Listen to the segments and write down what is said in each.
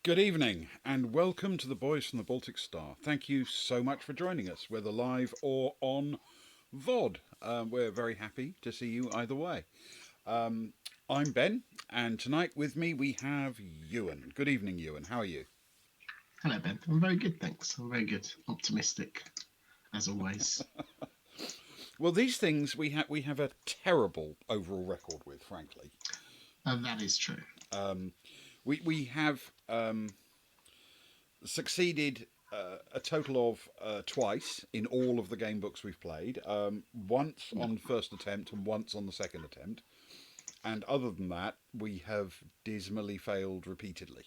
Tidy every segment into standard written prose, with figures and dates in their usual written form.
Good evening and welcome to the Boys from the Baltic Star. Thank you so much for joining us, whether live or on VOD. We're very happy to see you either way. Um, I'm Ben, and tonight with me we have Ewan. Good evening, Ewan. How are you? Hello, Ben. I'm very good, thanks. I'm very good. Optimistic, as always. Well, these things we have a terrible overall record with, frankly. That is true. Um, we have succeeded a total of twice in all of the game books we've played. Once Yep. on first attempt and once on the second attempt. And other than that, we have dismally failed repeatedly.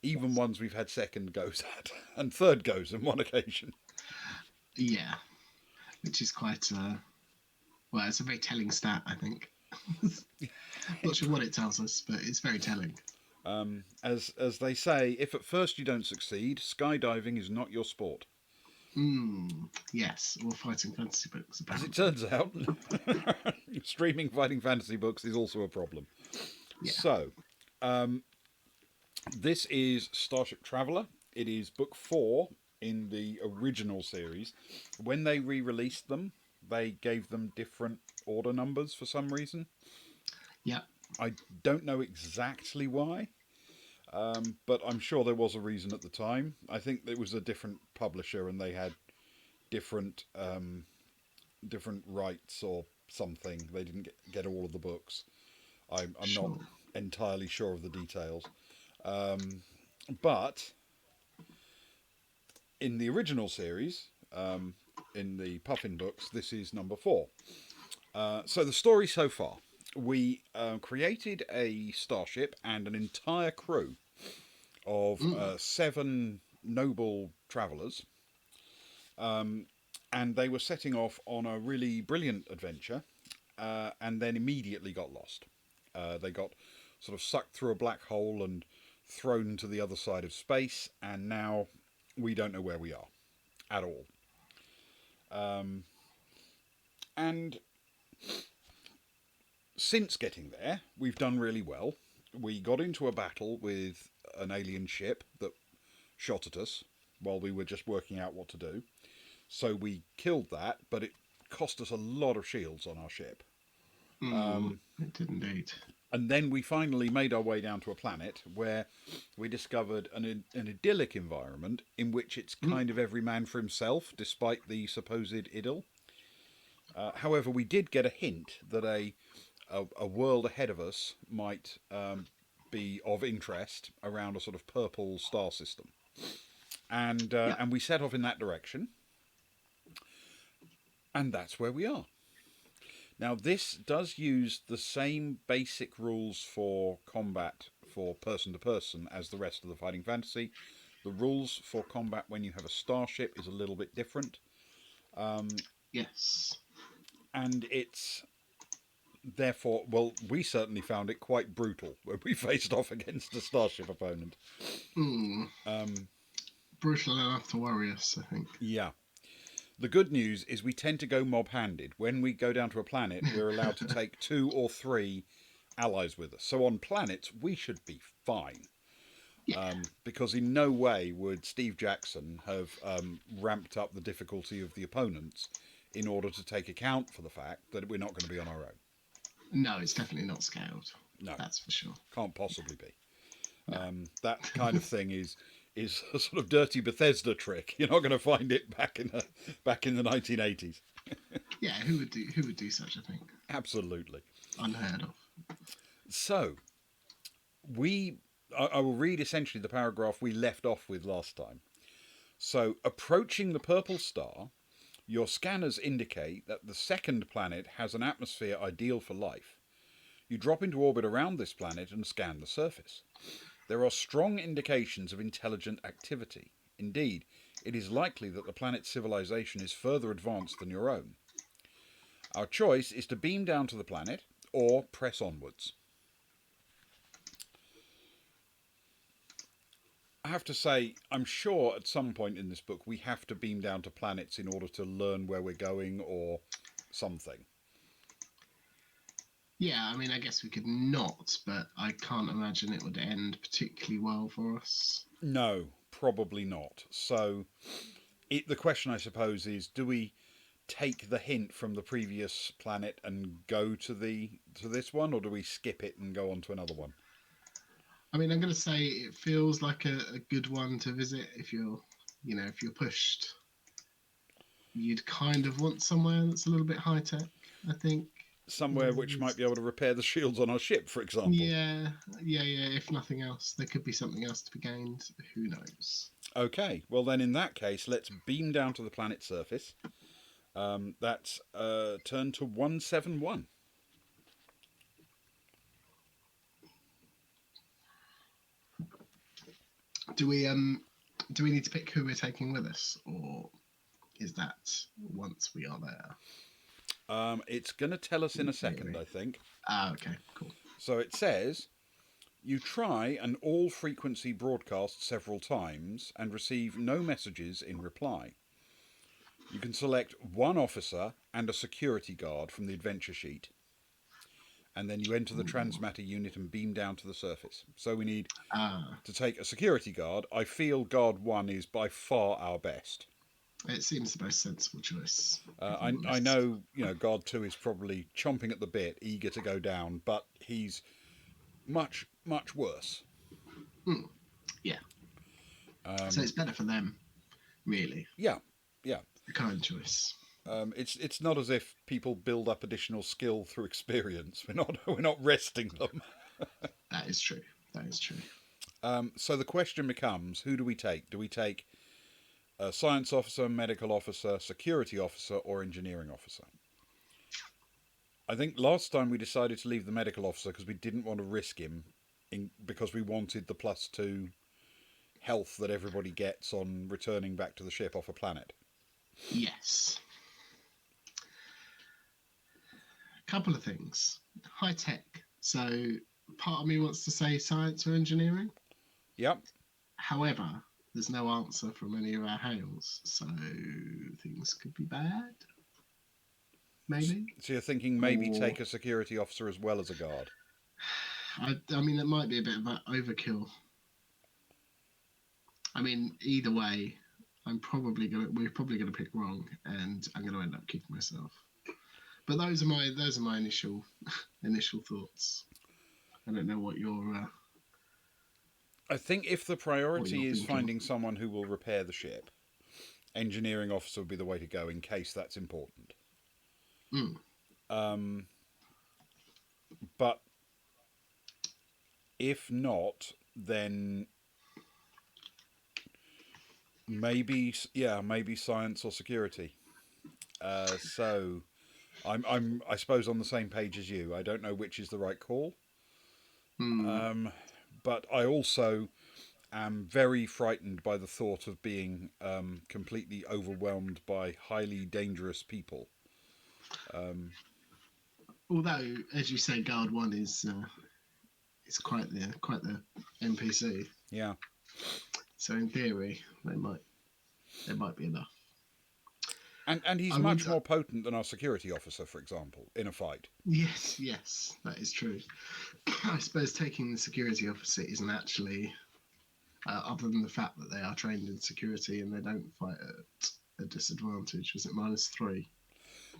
Even Yes. ones we've had second goes at and third goes on one occasion. Yeah, which is quite, well, it's a very telling stat, I think. Not sure what it tells us, but it's very telling. As they say, if at first you don't succeed, skydiving is not your sport. Yes, or fighting fantasy books, As it apparently. turns out, streaming fighting fantasy books is also a problem. Yeah. So, this is Starship Traveller. It is book 4 in the original series. When they re released them, they gave them different order numbers for some reason. Yep. I don't know exactly why, but I'm sure there was a reason at the time. I think it was a different publisher and they had different different rights or something. They didn't get all of the books. I'm not Sure. entirely sure of the details. But in the original series, in the Puffin books, this is number 4. So the story so far, we created a starship and an entire crew of Mm. 7 noble travellers, and they were setting off on a really brilliant adventure, and then immediately got lost. They got sort of sucked through a black hole and thrown to the other side of space, and now we don't know where we are at all. And since getting there, we've done really well. We got into a battle with an alien ship that shot at us while we were just working out what to do. So we killed that, but it cost us a lot of shields on our ship. It did indeed. And then we finally made our way down to a planet where we discovered an idyllic environment in which it's Mm. kind of every man for himself, despite the supposed idyll. However, we did get a hint that a world ahead of us might be of interest around a sort of purple star system, Yep. and we set off in that direction, and that's where we are. Now, this does use the same basic rules for combat for person to person as the rest of the Fighting Fantasy. The rules for combat when you have a starship is a little bit different, Yes. and it's therefore, well, we certainly found it quite brutal when we faced off against a starship opponent. Mm. Brutal enough to worry us, I think. Yeah. The good news is we tend to go mob handed. When we go down to a planet, we're allowed to take 2 or 3 allies with us. So on planets, we should be fine. Yeah. Because in no way would Steve Jackson have ramped up the difficulty of the opponents in order to take account for the fact that we're not going to be on our own. No, it's definitely not scaled. No, That's for sure. can't possibly be. No. That kind of thing is a sort of dirty Bethesda trick. You're not going to find it back in the 1980s. Yeah, who would do such a thing? Absolutely. Unheard of. So we, I will read essentially the paragraph we left off with last time. So approaching the purple star, your scanners indicate that the second planet has an atmosphere ideal for life. You drop into orbit around this planet and scan the surface. There are strong indications of intelligent activity. Indeed, it is likely that the planet's civilization is further advanced than your own. Our choice is to beam down to the planet or press onwards. I have to say, I'm sure at some point in this book we have to beam down to planets in order to learn where we're going or something. Yeah, I mean, I guess we could not, but I can't imagine it would end particularly well for us. No, probably not. So the question, I suppose, is: do we take the hint from the previous planet and go to this one, or do we skip it and go on to another one? I mean, I'm going to say it feels like a good one to visit if you're, if you're pushed. You'd kind of want somewhere that's a little bit high tech, I think. Somewhere which might There's- be able to repair the shields on our ship, for example. Yeah, yeah. If nothing else, there could be something else to be gained. Who knows? Okay, well then in that case, let's beam down to the planet's surface. That's turn to 171. Do we need to pick who we're taking with us, or is that once we are there? It's going to tell us in a second, Theory. I think. Ah, okay, cool. So it says you try an all frequency broadcast several times and receive no messages in reply. You can select one officer and a security guard from the adventure sheet, and then you enter the Ooh. transmatter unit and beam down to the surface. So we need Ah, to take a security guard. I feel guard 1 is by far our best. it seems the most sensible choice, if I'm I honest. know, guard 2 is probably chomping at the bit, eager to go down, but he's much, much worse. Hmm. Yeah. So it's better for them, really. Yeah, yeah. A kind choice. It's not as if people build up additional skill through experience. We're not resting them. That is true. That is true. So the question becomes: who do we take? Do we take a science officer, medical officer, security officer, or engineering officer? I think last time we decided to leave the medical officer because we didn't want to risk him, because we wanted the +2 health that everybody gets on returning back to the ship off a planet. Yes. A couple of things. High tech. So part of me wants to say science or engineering. Yep. However, there's no answer from any of our hails, so things could be bad. Maybe. So you're thinking maybe Or take a security officer as well as a guard. I mean, it might be a bit of an overkill. I mean, either way, we're probably gonna pick wrong, and I'm gonna end up kicking myself. But those are my initial thoughts. I don't know I think if the what you're priority is thinking. finding someone who will repair the ship, engineering officer would be the way to go in case that's important. Mm. But if not, then maybe science or security. So I suppose on the same page as you. I don't know which is the right call. Mm. But I also am very frightened by the thought of being completely overwhelmed by highly dangerous people. Although, as you say, Guard One is quite the NPC. Yeah, So in theory, they might be enough. and he's I would. much more potent than our security officer, for example, in a fight. Yes, that is true. I suppose taking the security officer isn't actually, other than the fact that they are trained in security and they don't fight at a disadvantage. Was it -3?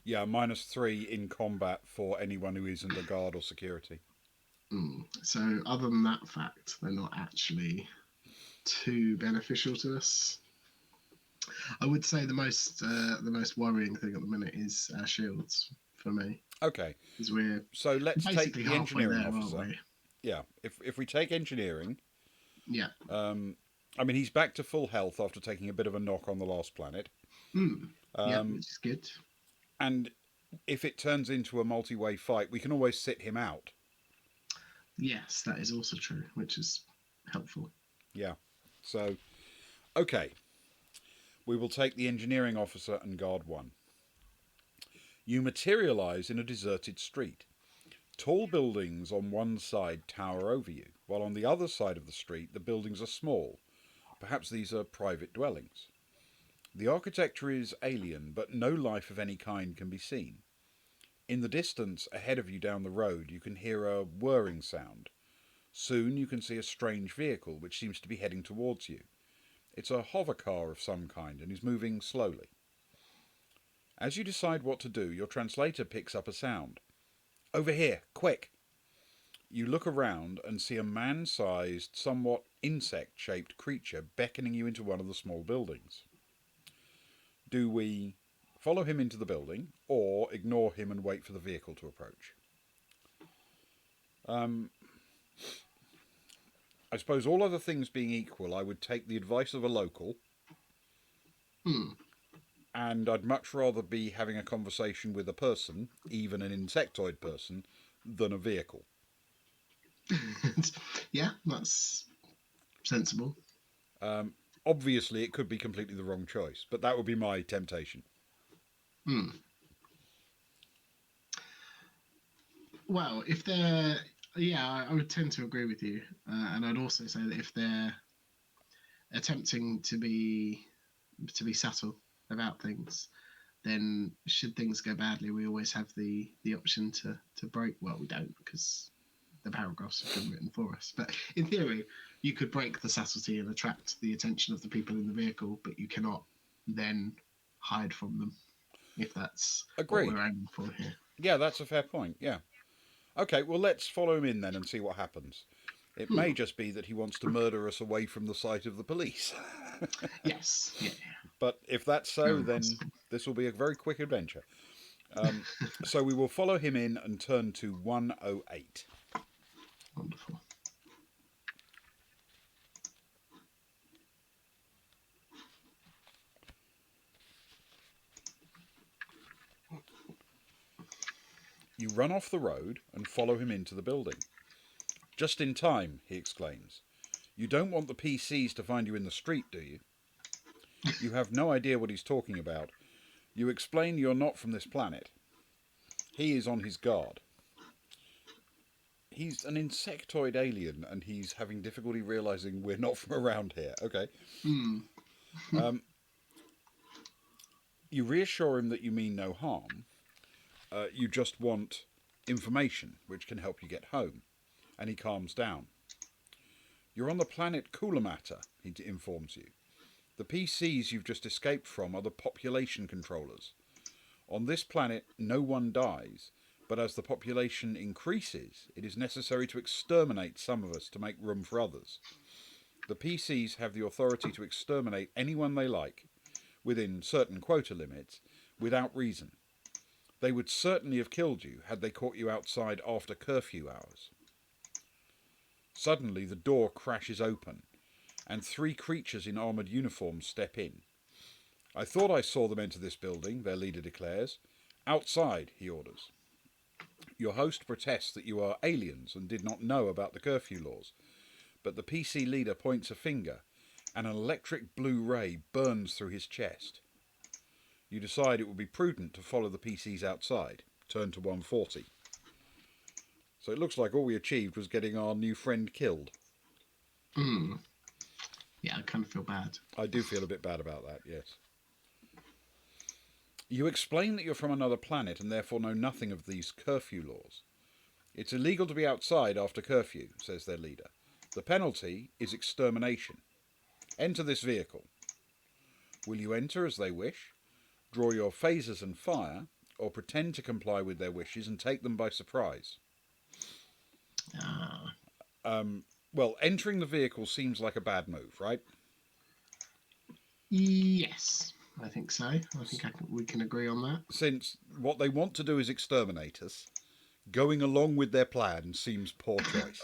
Yeah, -3 in combat for anyone who isn't a guard or security. So other than that fact, they're not actually too beneficial to us. I would say the most worrying thing at the minute is our shields for me, Okay, because we're so let's take basically the halfway engineering there, aren't officer. we? Yeah, if we take engineering, Yeah. I mean he's back to full health after taking a bit of a knock on the last planet. Yeah, which is good. And if it turns into a multi-way fight, we can always sit him out. Yes, that is also true, which is helpful. Yeah. So, okay, we will take the engineering officer and guard 1. You materialize in a deserted street. Tall buildings on one side tower over you, while on the other side of the street the buildings are small. Perhaps these are private dwellings. The architecture is alien, but no life of any kind can be seen. In the distance ahead of you down the road, you can hear a whirring sound. Soon you can see a strange vehicle which seems to be heading towards you. It's a hover car of some kind and is moving slowly. As you decide what to do, your translator picks up a sound. Over here, quick! You look around and see a man-sized, somewhat insect-shaped creature beckoning you into one of the small buildings. Do we follow him into the building, or ignore him and wait for the vehicle to approach? I suppose all other things being equal, I would take the advice of a local. And I'd much rather be having a conversation with a person, even an insectoid person, than a vehicle. Yeah, that's sensible. Obviously, it could be completely the wrong choice, but that would be my temptation. Well, if they're, yeah, I would tend to agree with you, and I'd also say that if they're attempting to be subtle about things, then should things go badly, we always have the option to break. Well, we don't, because the paragraphs have been written for us. But in theory, you could break the subtlety and attract the attention of the people in the vehicle, but you cannot then hide from them, if that's Agreed. what we're aiming for here. Yeah, that's a fair point. Yeah. Okay, well, let's follow him in then and see what happens. It may just be that he wants to murder us away from the sight of the police. Yes. Yeah. But if that's so, Very then possible. this will be a very quick adventure. So we will follow him in and turn to 108. Wonderful. You run off the road and follow him into the building. Just in time, he exclaims. You don't want the PCs to find you in the street, do you? You have no idea what he's talking about. You explain you're not from this planet. He is on his guard. He's an insectoid alien and he's having difficulty realizing we're not from around here. Okay. You reassure him that you mean no harm. You just want information which can help you get home. And he calms down. You're on the planet Coolamata, he informs you. The PCs you've just escaped from are the population controllers. On this planet, no one dies, but as the population increases, it is necessary to exterminate some of us to make room for others. The PCs have the authority to exterminate anyone they like, within certain quota limits, without reason. They would certainly have killed you had they caught you outside after curfew hours. Suddenly the door crashes open, and 3 creatures in armoured uniforms step in. I thought I saw them enter this building, their leader declares. Outside, he orders. Your host protests that you are aliens and did not know about the curfew laws, but the PC leader points a finger, and an electric blue ray burns through his chest. You decide it would be prudent to follow the PCs outside. Turn to 140. So it looks like all we achieved was getting our new friend killed. Yeah, I kind of feel bad. I do feel a bit bad about that, yes. You explain that you're from another planet and therefore know nothing of these curfew laws. It's illegal to be outside after curfew, says their leader. The penalty is extermination. Enter this vehicle. Will you enter as they wish, draw your phasers and fire, or pretend to comply with their wishes and take them by surprise? Well, entering the vehicle seems like a bad move, right? Yes, I think so. I think we can agree on that. Since what they want to do is exterminate us, going along with their plan seems poor choice.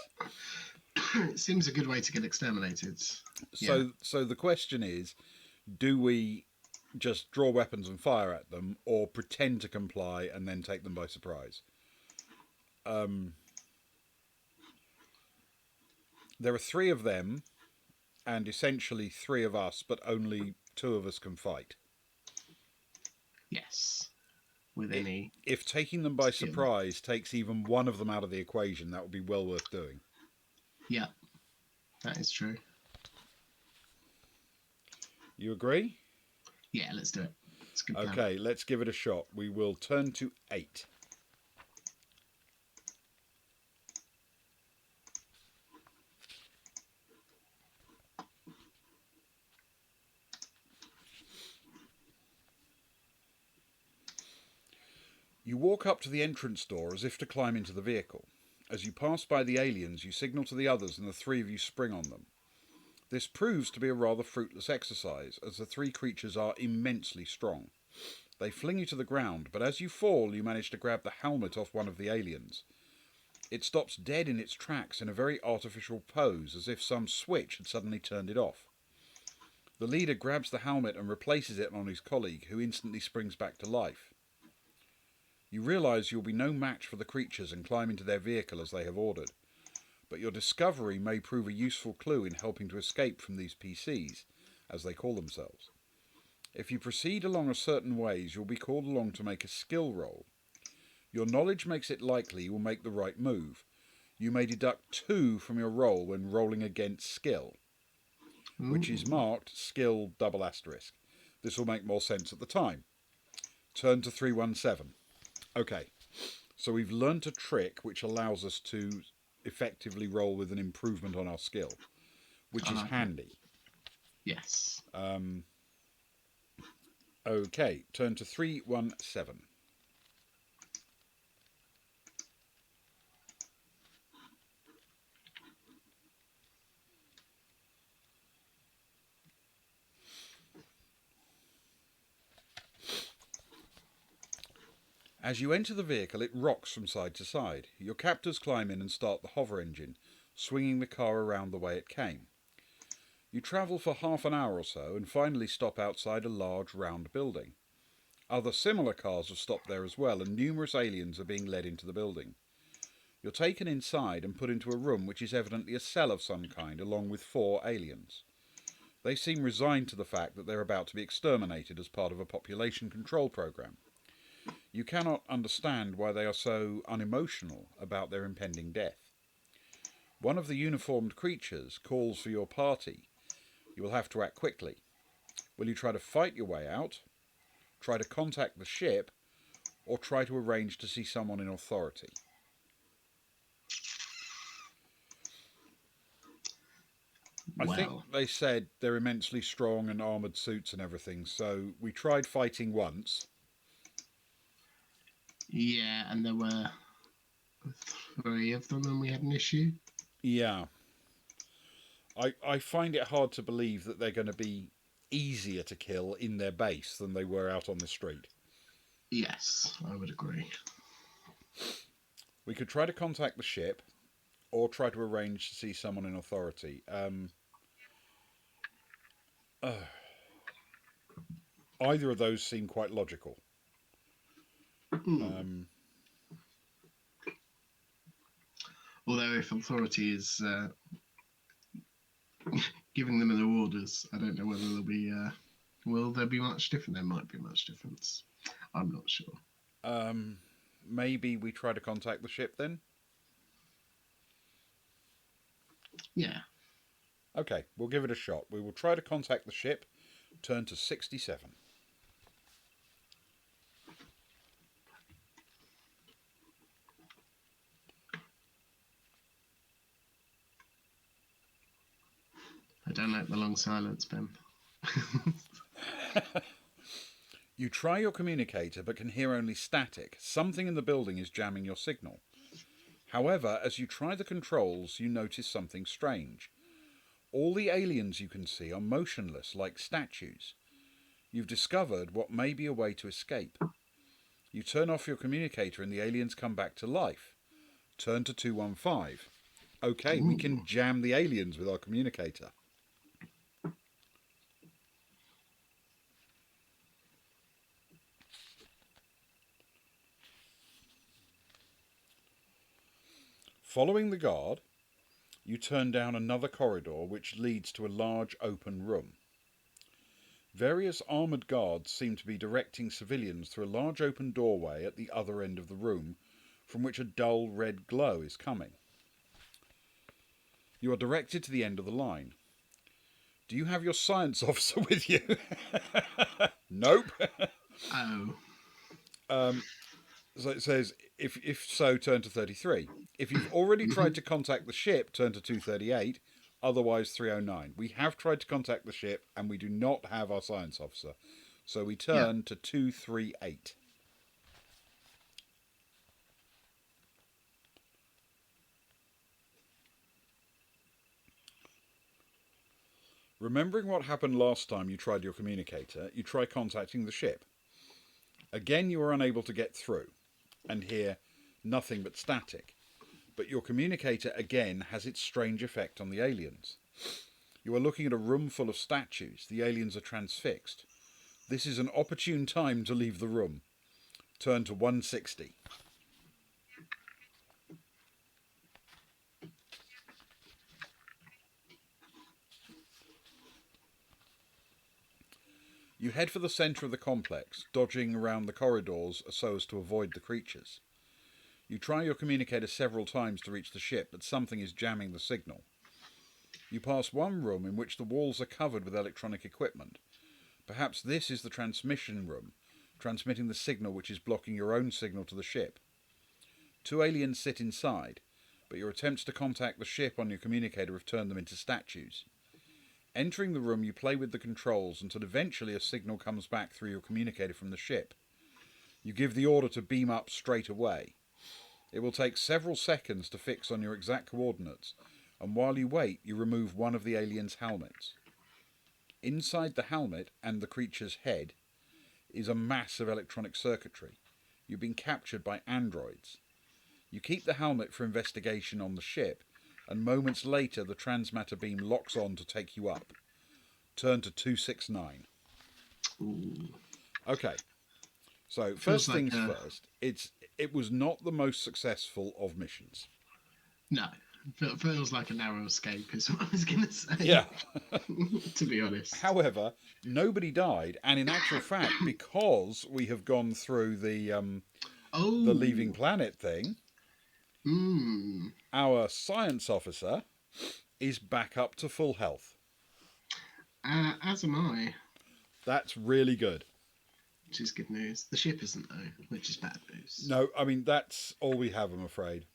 It seems a good way to get exterminated. So the question is, do we just draw weapons and fire at them, or pretend to comply and then take them by surprise? There are 3 of them, and essentially 3 of us, but only 2 of us can fight. Yes. With any... If taking them by surprise takes even one of them out of the equation, that would be well worth doing. Yeah, that is true. You agree? Yeah, let's do it. It's a good plan. Okay, let's give it a shot. We will turn to 8. You walk up to the entrance door as if to climb into the vehicle. As you pass by the aliens, you signal to the others and the three of you spring on them. This proves to be a rather fruitless exercise, as the three creatures are immensely strong. They fling you to the ground, but as you fall, you manage to grab the helmet off one of the aliens. It stops dead in its tracks in a very artificial pose, as if some switch had suddenly turned it off. The leader grabs the helmet and replaces it on his colleague, who instantly springs back to life. You realise you'll be no match for the creatures and climb into their vehicle as they have ordered, but your discovery may prove a useful clue in helping to escape from these PCs, as they call themselves. If you proceed along a certain ways, you'll be called along to make a skill roll. Your knowledge makes it likely you will make the right move. You may deduct 2 from your roll when rolling against skill, which is marked skill double asterisk. This will make more sense at the time. Turn to 317. Okay, so we've learnt a trick which allows us to effectively roll with an improvement on our skill, which is handy. Yes. Okay, turn to 317. As you enter the vehicle, it rocks from side to side. Your captors climb in and start the hover engine, swinging the car around the way it came. You travel for half an hour or so and finally stop outside a large round building. Other similar cars have stopped there as well, and numerous aliens are being led into the building. You're taken inside and put into a room which is evidently a cell of some kind, along with 4 aliens. They seem resigned to the fact that they're about to be exterminated as part of a population control program. You cannot understand why they are so unemotional about their impending death. One of the uniformed creatures calls for your party. You will have to act quickly. Will you try to fight your way out, try to contact the ship, or try to arrange to see someone in authority? I think they said they're immensely strong and armoured suits and everything, so we tried fighting once. Yeah, and there were 3 of them and we had an issue. Yeah. I find it hard to believe that they're going to be easier to kill in their base than they were out on the street. Yes, I would agree. We could try to contact the ship, or try to arrange to see someone in authority. Either of those seem quite logical. Although if authority is giving them their orders, I don't know whether there'll be... will there be much different? There might be much difference. I'm not sure. Maybe we try to contact the ship then? Yeah. Okay, we'll give it a shot. We will try to contact the ship. Turn to 67. I don't like the long silence, Ben. You try your communicator but can hear only static. Something in the building is jamming your signal. However, as you try the controls, you notice something strange. All the aliens you can see are motionless, like statues. You've discovered what may be a way to escape. You turn off your communicator and the aliens come back to life. Turn to 215. Okay, we can jam the aliens with our communicator. Following the guard, you turn down another corridor which leads to a large open room. Various armoured guards seem to be directing civilians through a large open doorway at the other end of the room, from which a dull red glow is coming. You are directed to the end of the line. Do you have your science officer with you? Nope. So it says, if so, turn to 33. If you've already tried to contact the ship, turn to 238. Otherwise, 309. We have tried to contact the ship, and we do not have our science officer. So we turn to 238. Remembering what happened last time you tried your communicator, you try contacting the ship. Again, you are unable to get through and hear nothing but static, but your communicator again has its strange effect on the aliens. You are looking at a room full of statues. The aliens are transfixed. This is an opportune time to leave the room. Turn to 160. You head for the centre of the complex, dodging around the corridors so as to avoid the creatures. You try your communicator several times to reach the ship, but something is jamming the signal. You pass one room in which the walls are covered with electronic equipment. Perhaps this is the transmission room, transmitting the signal which is blocking your own signal to the ship. Two aliens sit inside, but your attempts to contact the ship on your communicator have turned them into statues. Entering the room, you play with the controls until eventually a signal comes back through your communicator from the ship. You give the order to beam up straight away. It will take several seconds to fix on your exact coordinates, and while you wait, you remove one of the aliens' helmets. Inside the helmet and the creature's head is a mass of electronic circuitry. You've been captured by androids. You keep the helmet for investigation on the ship, and moments later the transmatter beam locks on to take you up. Turn to 269. Ooh. Okay. So, Feels first like things first, it was not the most successful of missions. No. Feels like a narrow escape is what I was going to say. Yeah. To be honest. However, nobody died, and in actual fact, because we have gone through the leaving planet thing, our science officer is back up to full health. As am I. That's really good. Which is good news. The ship isn't, though, which is bad news. No, I mean, that's all we have, I'm afraid.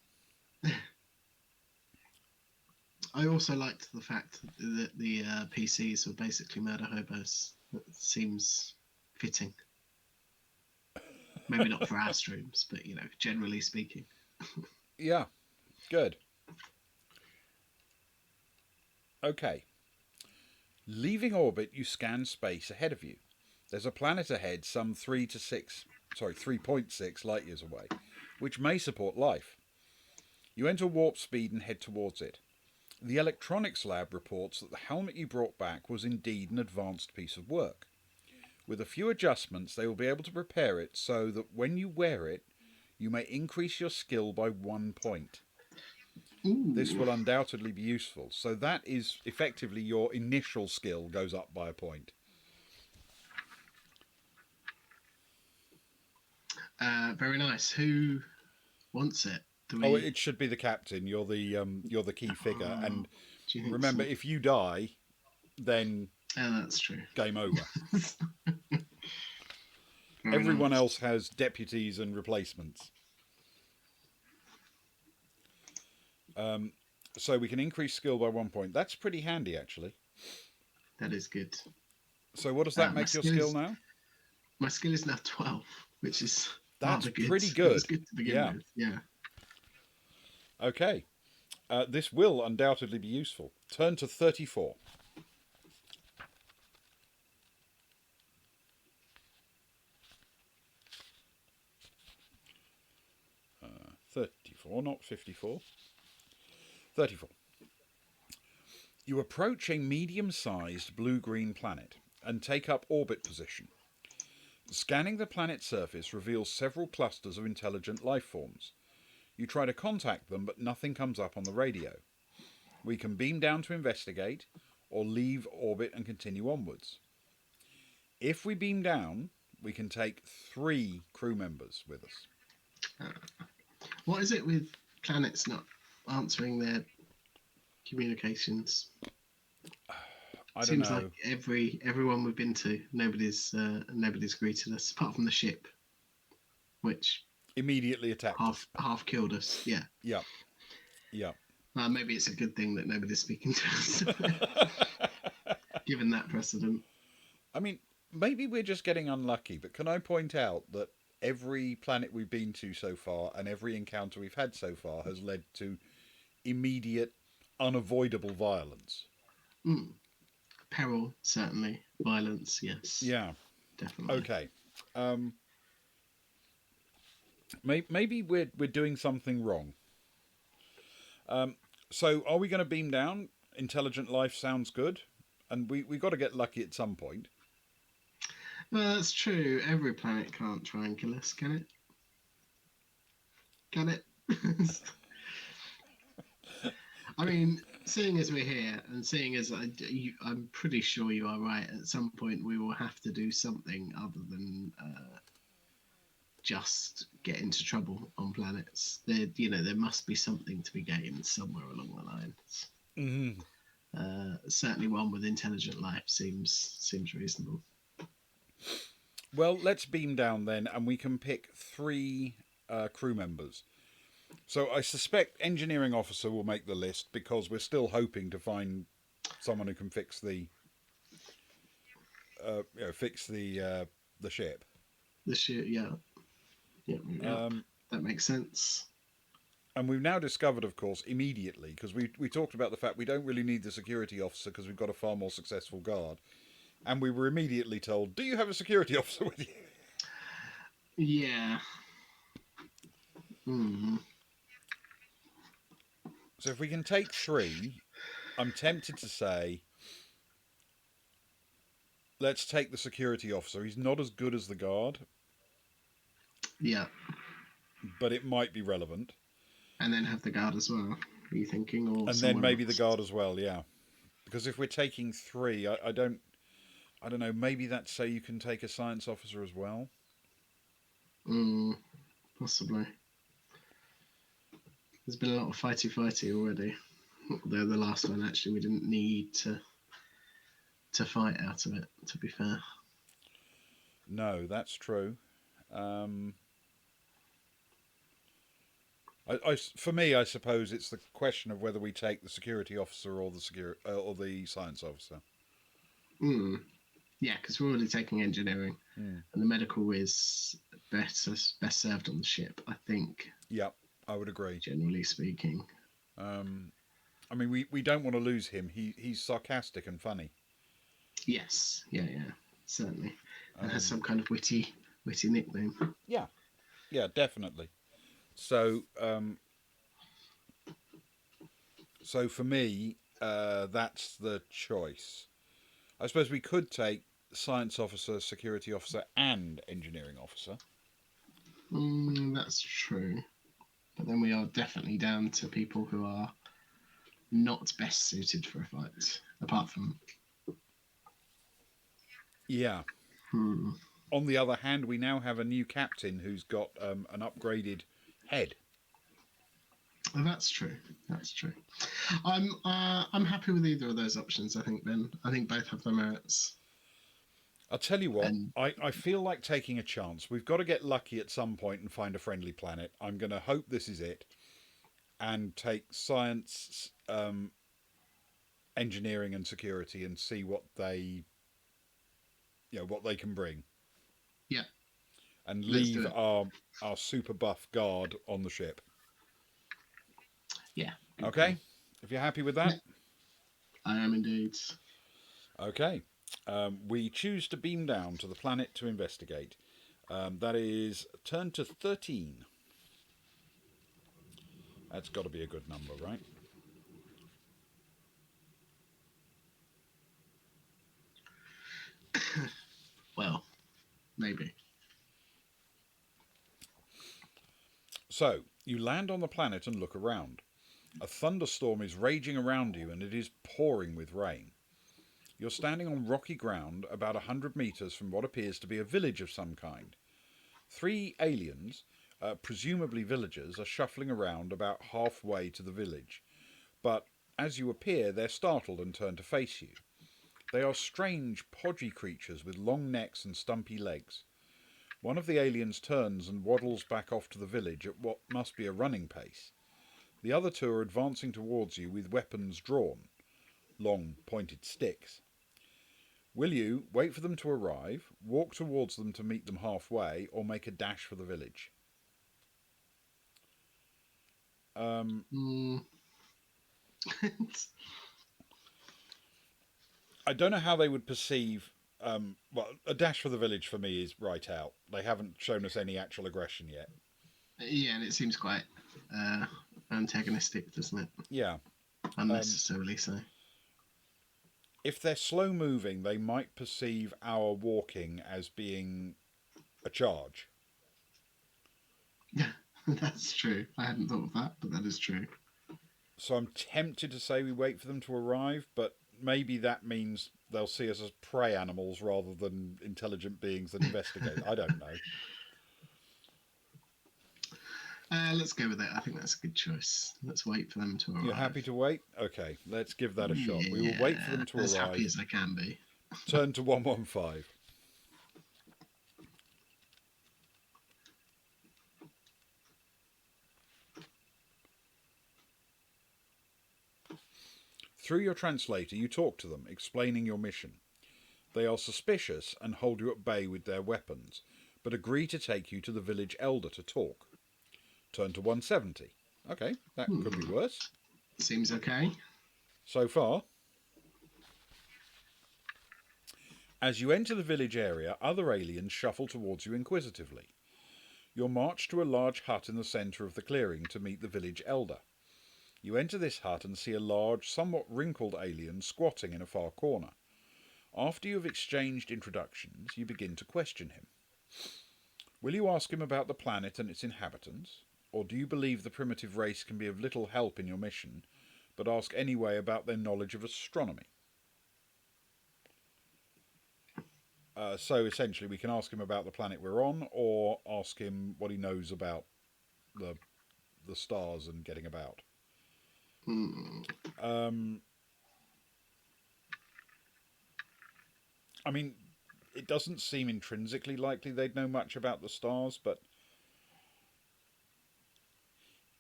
I also liked the fact that the PCs were basically murder hobos. That seems fitting. Maybe not for our streams, but, generally speaking. Yeah, good. Okay. Leaving orbit, you scan space ahead of you. There's a planet ahead some 3.6 light years away, which may support life. You enter warp speed and head towards it. The electronics lab reports that the helmet you brought back was indeed an advanced piece of work. With a few adjustments, they will be able to prepare it so that when you wear it, you may increase your skill by 1 point. Ooh. This will undoubtedly be useful. So that is effectively your initial skill goes up by a point. Very nice. Who wants it? Oh, it should be the captain. You're the key figure, and remember, so? if you die, then that's true. Game over. Everyone else has deputies and replacements. So we can increase skill by 1 point. That's pretty handy, actually. That is good. So what does that make your skill now? My skill is now 12, which is that's good. Pretty good. That's good to begin with. Yeah. Okay. This will undoubtedly be useful. Turn to 34. 34, not 54. 34. You approach a medium-sized blue-green planet and take up orbit position. Scanning the planet's surface reveals several clusters of intelligent life forms. You try to contact them, but nothing comes up on the radio. We can beam down to investigate, or leave orbit and continue onwards. If we beam down, we can take 3 crew members with us. What is it with planets not answering their communications? I don't Seems know. like everyone we've been to, nobody's greeted us apart from the ship, which immediately attacked us. Half killed us. Yeah. Yeah. Yeah. Maybe it's a good thing that nobody's speaking to us, given that precedent. I mean, maybe we're just getting unlucky, but can I point out that every planet we've been to so far and every encounter we've had so far has led to immediate, unavoidable violence? Mm. Peril, certainly. Violence, yes, Yeah. definitely. Okay. Um, maybe we're doing something wrong. Um, so are we going to beam down? Intelligent life sounds good, and we got to get lucky at some point. Well, that's true. Every planet can't try and kill us, can it? Can it? I mean, seeing as we're here, and seeing as I'm pretty sure you are right. At some point, we will have to do something other than just get into trouble on planets. There must be something to be gained somewhere along the lines. Mm-hmm. Certainly, one with intelligent life seems reasonable. Well, let's beam down then, and we can pick three crew members. So I suspect engineering officer will make the list because we're still hoping to find someone who can fix the ship. This year, yeah, yeah, Um, that makes sense. and we've now discovered, of course, immediately because we talked about the fact we don't really need the security officer because we've got a far more successful guard, and we were immediately told, "Do you have a security officer with you?" Yeah. Mm. So if we can take three, I'm tempted to say let's take the security officer. He's not as good as the guard, Yeah, but it might be relevant. and then have the guard as well. Are you thinking, or And then someone maybe the else? guard as well, yeah. Because if we're taking three, I don't know. Maybe that's so you can take a science officer as well. Mm, possibly. There's been a lot of fighty already. Though the last one, actually, we didn't need to fight out of it. To be fair. No, that's true. Um, for me, I suppose it's the question of whether we take the security officer or or the science officer. Mm. Yeah, because we're already taking engineering, Hmm. and the medical is best served on the ship. I think, Yeah, I would agree. generally speaking. Um, I mean, we don't want to lose him. He's sarcastic and funny. Yes. Yeah. Certainly, and has Um, some kind of witty nickname. yeah, yeah, definitely. So, so for me, that's the choice. I suppose we could take science officer, security officer, and engineering officer. That's true. But then we are definitely down to people who are not best suited for a fight, apart from. Yeah. Hmm. On the other hand, we now have a new captain who's got an upgraded head. Oh, that's true. That's true. I'm happy with either of those options. I think Ben. I think both have their merits. I'll tell you what, And I feel like taking a chance. We've got to get lucky at some point and find a friendly planet. I'm going to hope this is it and take science, engineering, and security and see what they can bring, yeah, and let's do leave it. our super buff guard on the ship. Yeah, good call. Okay, if you're happy with that. Yeah, I am indeed. Okay, we choose to beam down to the planet to investigate. That is turn to 13. That's got to be a good number, right? Well, maybe. So, you land on the planet and look around. A thunderstorm is raging around you and it is pouring with rain. You're standing on rocky ground about 100 meters from what appears to be a village of some kind. Three aliens, presumably villagers, are shuffling around about halfway to the village, but as you appear, they're startled and turn to face you. They are strange, podgy creatures with long necks and stumpy legs. One of the aliens turns and waddles back off to the village at what must be a running pace. The other two are advancing towards you with weapons drawn, long, pointed sticks. Will you wait for them to arrive, walk towards them to meet them halfway, or make a dash for the village? Um, Mm. I don't know how they would perceive. Well, a dash for the village for me is right out. They haven't shown us any actual aggression yet. Yeah, and it seems quite uh, antagonistic, doesn't it? Yeah. Unnecessarily so. If they're slow moving, they might perceive our walking as being a charge. Yeah, that's true. I hadn't thought of that, but that is true. So I'm tempted to say we wait for them to arrive, but maybe that means they'll see us as prey animals rather than intelligent beings that investigate. I don't know. Let's go with it. I think that's a good choice. Let's wait for them to arrive. You're happy to wait? Okay, let's give that a shot. Yeah, We will wait for them to as arrive. happy as I can be. Turn to 115. Through your translator, you talk to them, explaining your mission. They are suspicious and hold you at bay with their weapons, but agree to take you to the village elder to talk. Turn to 170. Okay, that could be worse. Seems okay. So far. As you enter the village area, other aliens shuffle towards you inquisitively. You're marched to a large hut in the centre of the clearing to meet the village elder. You enter this hut and see a large, somewhat wrinkled alien squatting in a far corner. After you have exchanged introductions, you begin to question him. Will you ask him about the planet and its inhabitants? Or do you believe the primitive race can be of little help in your mission, but ask anyway about their knowledge of astronomy? So essentially we can ask him about the planet we're on, or ask him what he knows about the stars and getting about. I mean, it doesn't seem intrinsically likely they'd know much about the stars, but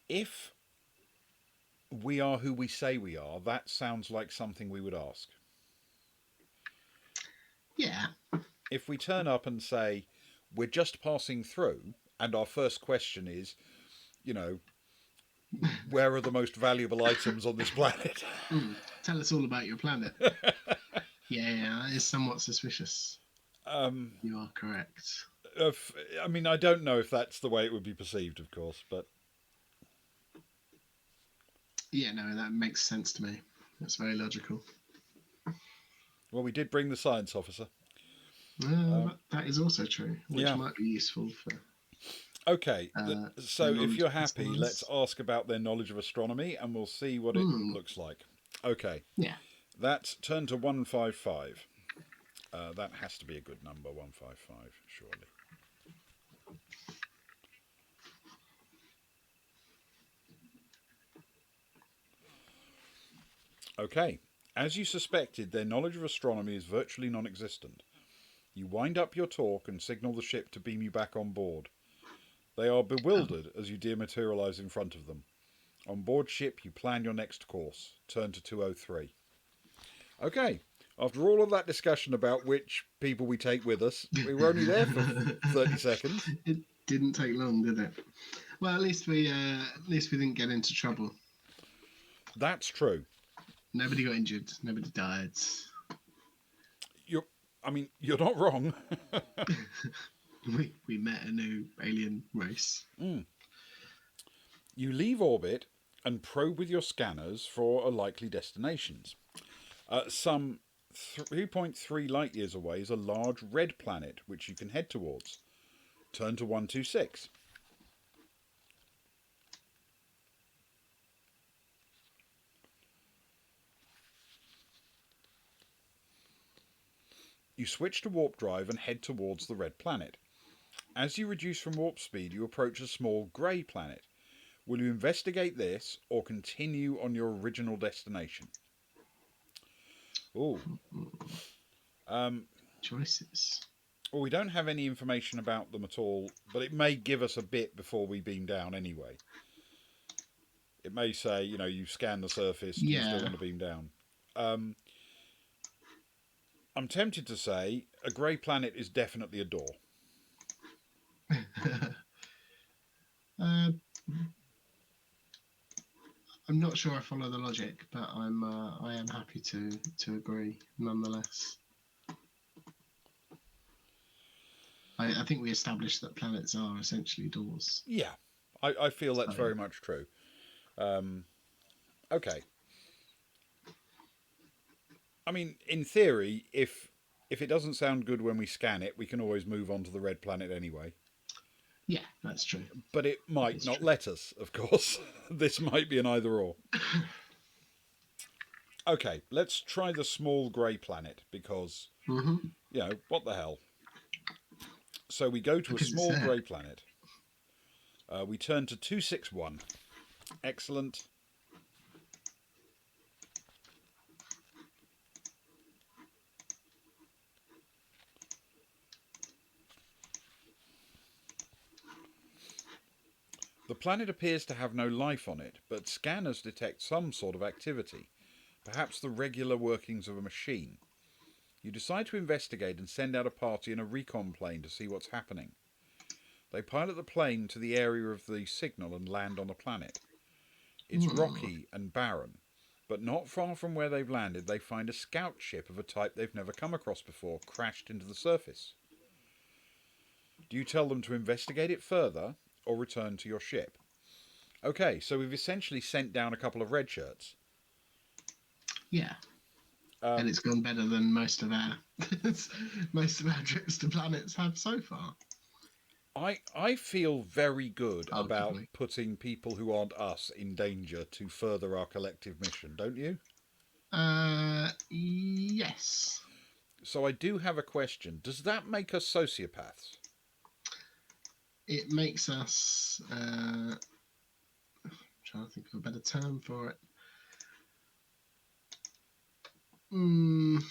if we are who we say we are, that sounds like something we would ask. Yeah. If we turn up and say, we're just passing through, and our first question is, where are the most valuable items on this planet? Tell us all about your planet. Yeah, that is somewhat suspicious. You are correct. I mean, I don't know if that's the way it would be perceived, of course, but... Yeah, no, that makes sense to me. That's very logical. Well, we did bring the science officer. That is also true, which might be useful for... Okay, so if you're happy, let's ask about their knowledge of astronomy, and we'll see what it looks like. Okay. Yeah. That's turn to 155. That has to be a good number, 155, surely. Okay. As you suspected, their knowledge of astronomy is virtually non-existent. You wind up your talk and signal the ship to beam you back on board. They are bewildered as you dematerialise in front of them. On board ship, you plan your next course. Turn to 203. Okay, after all of that discussion about which people we take with us, we were only there for 30 seconds. It didn't take long, did it? Well, at least we didn't get into trouble. That's true. Nobody got injured. Nobody died. You're not wrong. We met a new alien race. You leave orbit and probe with your scanners for likely destinations. Some 3.3 light years away is a large red planet which you can head towards. Turn to 126. You switch to warp drive and head towards the red planet. As you reduce from warp speed, you approach a small grey planet. Will you investigate this or continue on your original destination? Ooh. Choices. Well, we don't have any information about them at all, but it may give us a bit before we beam down anyway. It may say, you scan the surface, do you still want to beam down? I'm tempted to say a grey planet is definitely a door. I'm not sure I follow the logic, but I am happy to agree nonetheless. I think we established that planets are essentially doors. Yeah, I feel that's So, very much true. Okay. I mean, in theory, if it doesn't sound good when we scan it, we can always move on to the red planet anyway. yeah, that's true. But it That might is not true. let us, of course. This might be an either or. Okay, let's try the small grey planet because, Mm-hmm. what the hell. So we go to a Because it's small there. grey planet. We turn to 261. Excellent. The planet appears to have no life on it, but scanners detect some sort of activity, perhaps the regular workings of a machine. You decide to investigate and send out a party in a recon plane to see what's happening. They pilot the plane to the area of the signal and land on the planet. It's Hmm. rocky and barren, but not far from where they've landed they find a scout ship of a type they've never come across before crashed into the surface. Do you tell them to investigate it further or return to your ship? Okay, so we've essentially sent down a couple of red shirts. Yeah, and Um, it's gone better than most of our trips to planets have so far, I feel very good about arguably. putting people who aren't us in danger to further our collective mission, don't you? Yes. So I do have a question. Does that make us sociopaths? It makes us. Trying to think of a better term for it. Mm,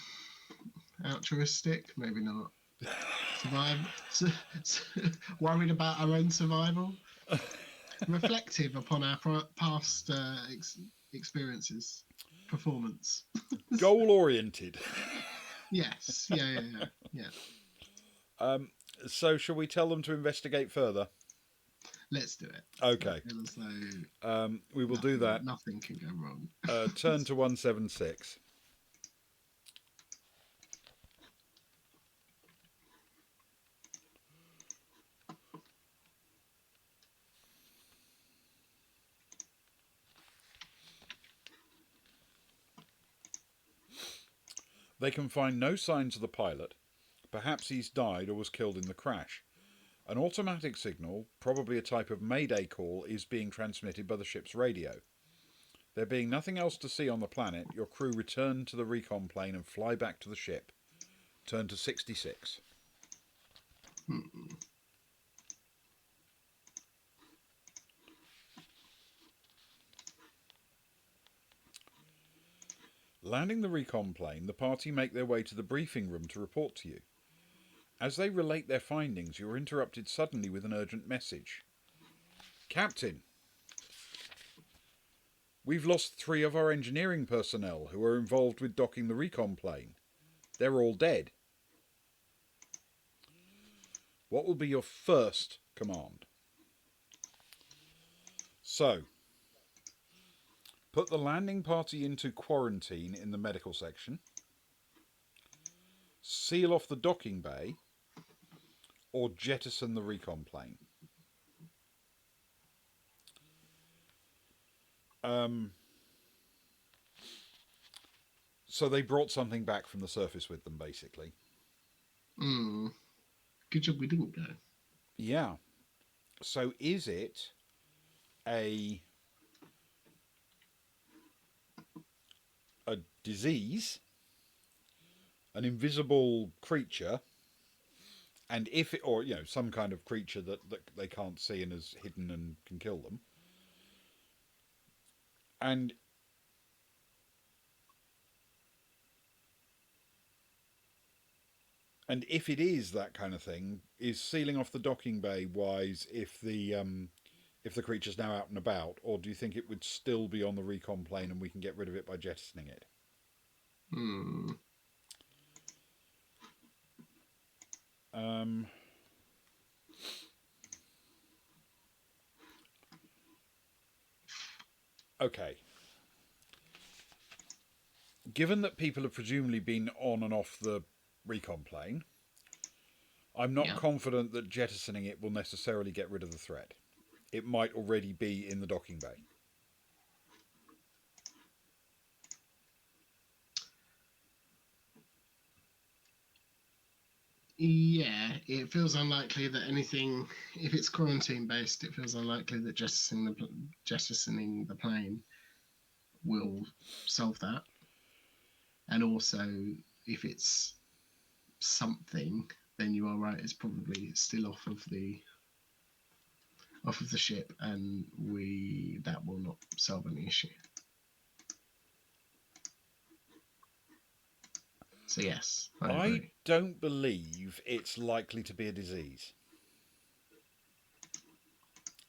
altruistic, maybe not. Survive. Worried about our own survival. Reflective upon our past experiences, performance. Goal oriented. Yes. Yeah. So shall we tell them to investigate further? Let's do it. I Okay. feel as though We will do that. nothing can go wrong. Turn to 176. They can find no signs of the pilot. Perhaps he's died or was killed in the crash. An automatic signal, probably a type of mayday call, is being transmitted by the ship's radio. There being nothing else to see on the planet, your crew return to the recon plane and fly back to the ship. Turn to 66. Hmm. Landing the recon plane, the party make their way to the briefing room to report to you. As they relate their findings, you are interrupted suddenly with an urgent message. Captain, we've lost 3 of our engineering personnel who are involved with docking the recon plane. They're all dead. What will be your first command? So, put the landing party into quarantine in the medical section, seal off the docking bay, or jettison the recon plane. So they brought something back from the surface with them, basically. Hmm. Good job we didn't go. Yeah. So is it a a disease, an invisible creature, and if it, or some kind of creature that they can't see and is hidden and can kill them, and if it is that kind of thing, is sealing off the docking bay wise if the creature's now out and about, or do you think it would still be on the recon plane and we can get rid of it by jettisoning it? Hmm. Um, okay. Given that people have presumably been on and off the recon plane, I'm not Yeah. confident that jettisoning it will necessarily get rid of the threat. It might already be in the docking bay. Yeah, it feels unlikely that anything, if it's quarantine based, it feels unlikely that jettisoning the plane will solve that. And also, if it's something, then you are right. It's probably still off of the ship, and that will not solve any issue. So yes, I I agree. don't believe it's likely to be a disease.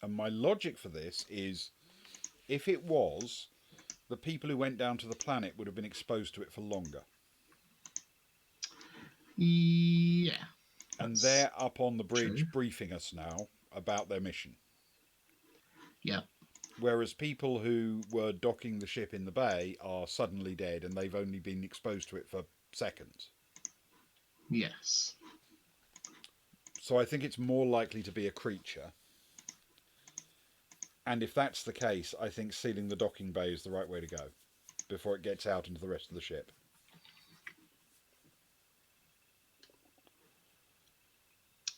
And my logic for this is, if it was, the people who went down to the planet would have been exposed to it for longer. Yeah, And that's they're up on the bridge true. briefing us now about their mission. Yeah, Whereas people who were docking the ship in the bay are suddenly dead and they've only been exposed to it for seconds. yes. So I think it's more likely to be a creature. And if that's the case, I think sealing the docking bay is the right way to go before it gets out into the rest of the ship.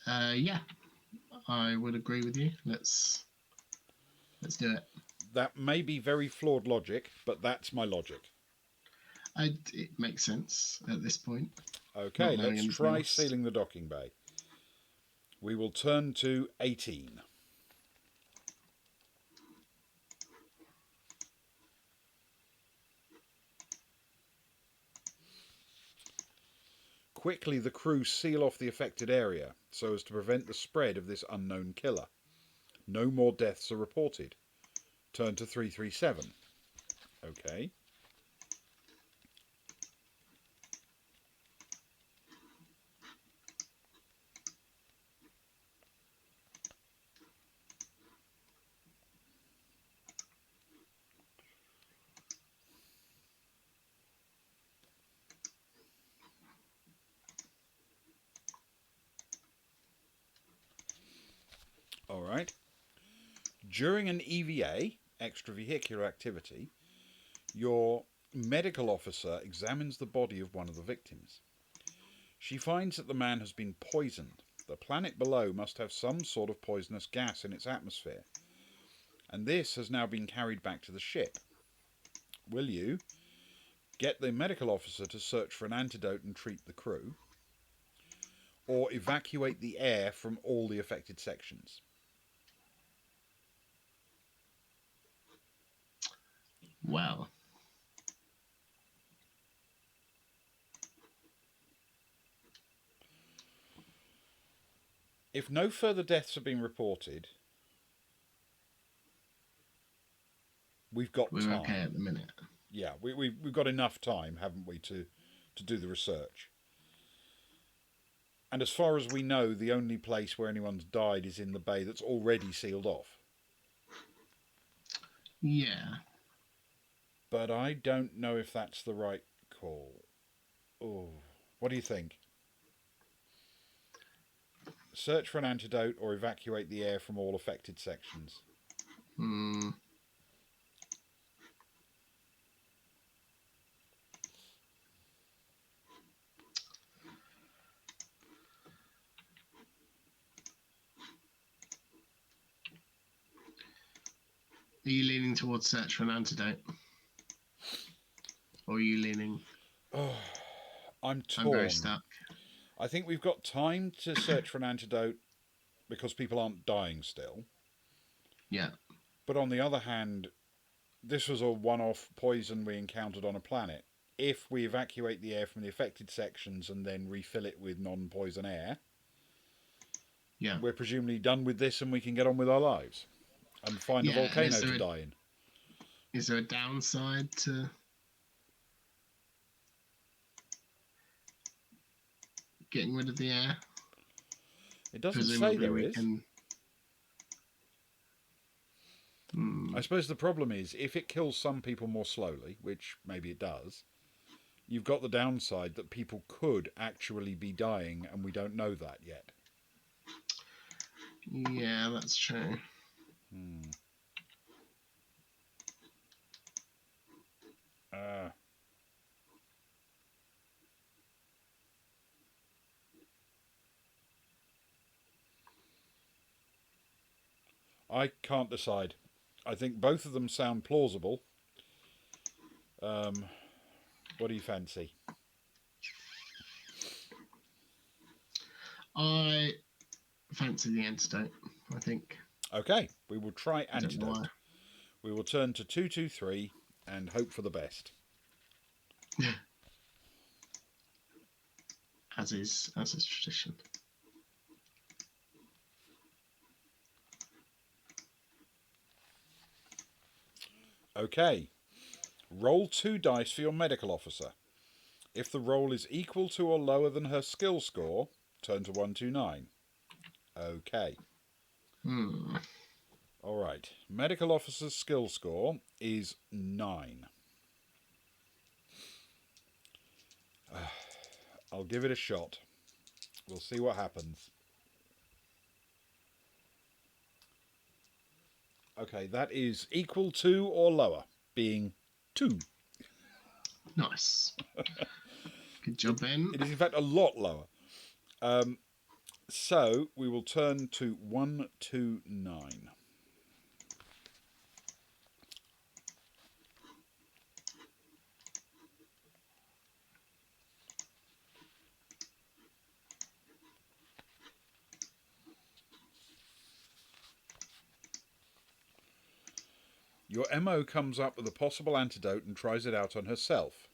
Yeah, I would agree with you. Let's do it. That may be very flawed logic, but that's my logic. It makes sense at this point. Okay, Not knowing let's anything try else. sealing the docking bay. We will turn to 18. Quickly, the crew seal off the affected area so as to prevent the spread of this unknown killer. No more deaths are reported. Turn to 337. Okay. All right. During an EVA, extravehicular activity, your medical officer examines the body of one of the victims. She finds that the man has been poisoned. The planet below must have some sort of poisonous gas in its atmosphere, and this has now been carried back to the ship. Will you get the medical officer to search for an antidote and treat the crew, or evacuate the air from all the affected sections? Well, If no further deaths have been reported, we've got we're time. okay at the minute. Yeah, we've got enough time, haven't we, to do the research. And as far as we know, the only place where anyone's died is in the bay that's already sealed off. Yeah. But I don't know if that's the right call. Oh, what do you think? Search for an antidote or evacuate the air from all affected sections? Hmm. Are you leaning towards search for an antidote? Or are you leaning... Oh, I'm torn. I'm very stuck. I think we've got time to search for an antidote because people aren't dying still. Yeah. But on the other hand, this was a one-off poison we encountered on a planet. If we evacuate the air from the affected sections and then refill it with non-poison air, Yeah. we're presumably done with this and we can get on with our lives and find a volcano to die in. Is there a downside to getting rid of the air? It doesn't Presumably say there we is. can... I suppose the problem is, if it kills some people more slowly, which maybe it does, you've got the downside that people could actually be dying, and we don't know that yet. Yeah, that's true. Uh, I can't decide. I think both of them sound plausible. What do you fancy? I fancy the antidote, I think. Okay, we will try I don't know why. antidote. We will turn to 223 and hope for the best. As is tradition. Okay, roll 2 dice for your medical officer. If the roll is equal to or lower than her skill score, turn to 129. Okay. All right. Medical officer's skill score is 9. I'll give it a shot. We'll see what happens. Okay, that is equal to or lower, being 2. Nice. Good job, Ben. It is in fact a lot lower. So we will turn to 129. Your MO comes up with a possible antidote and tries it out on herself,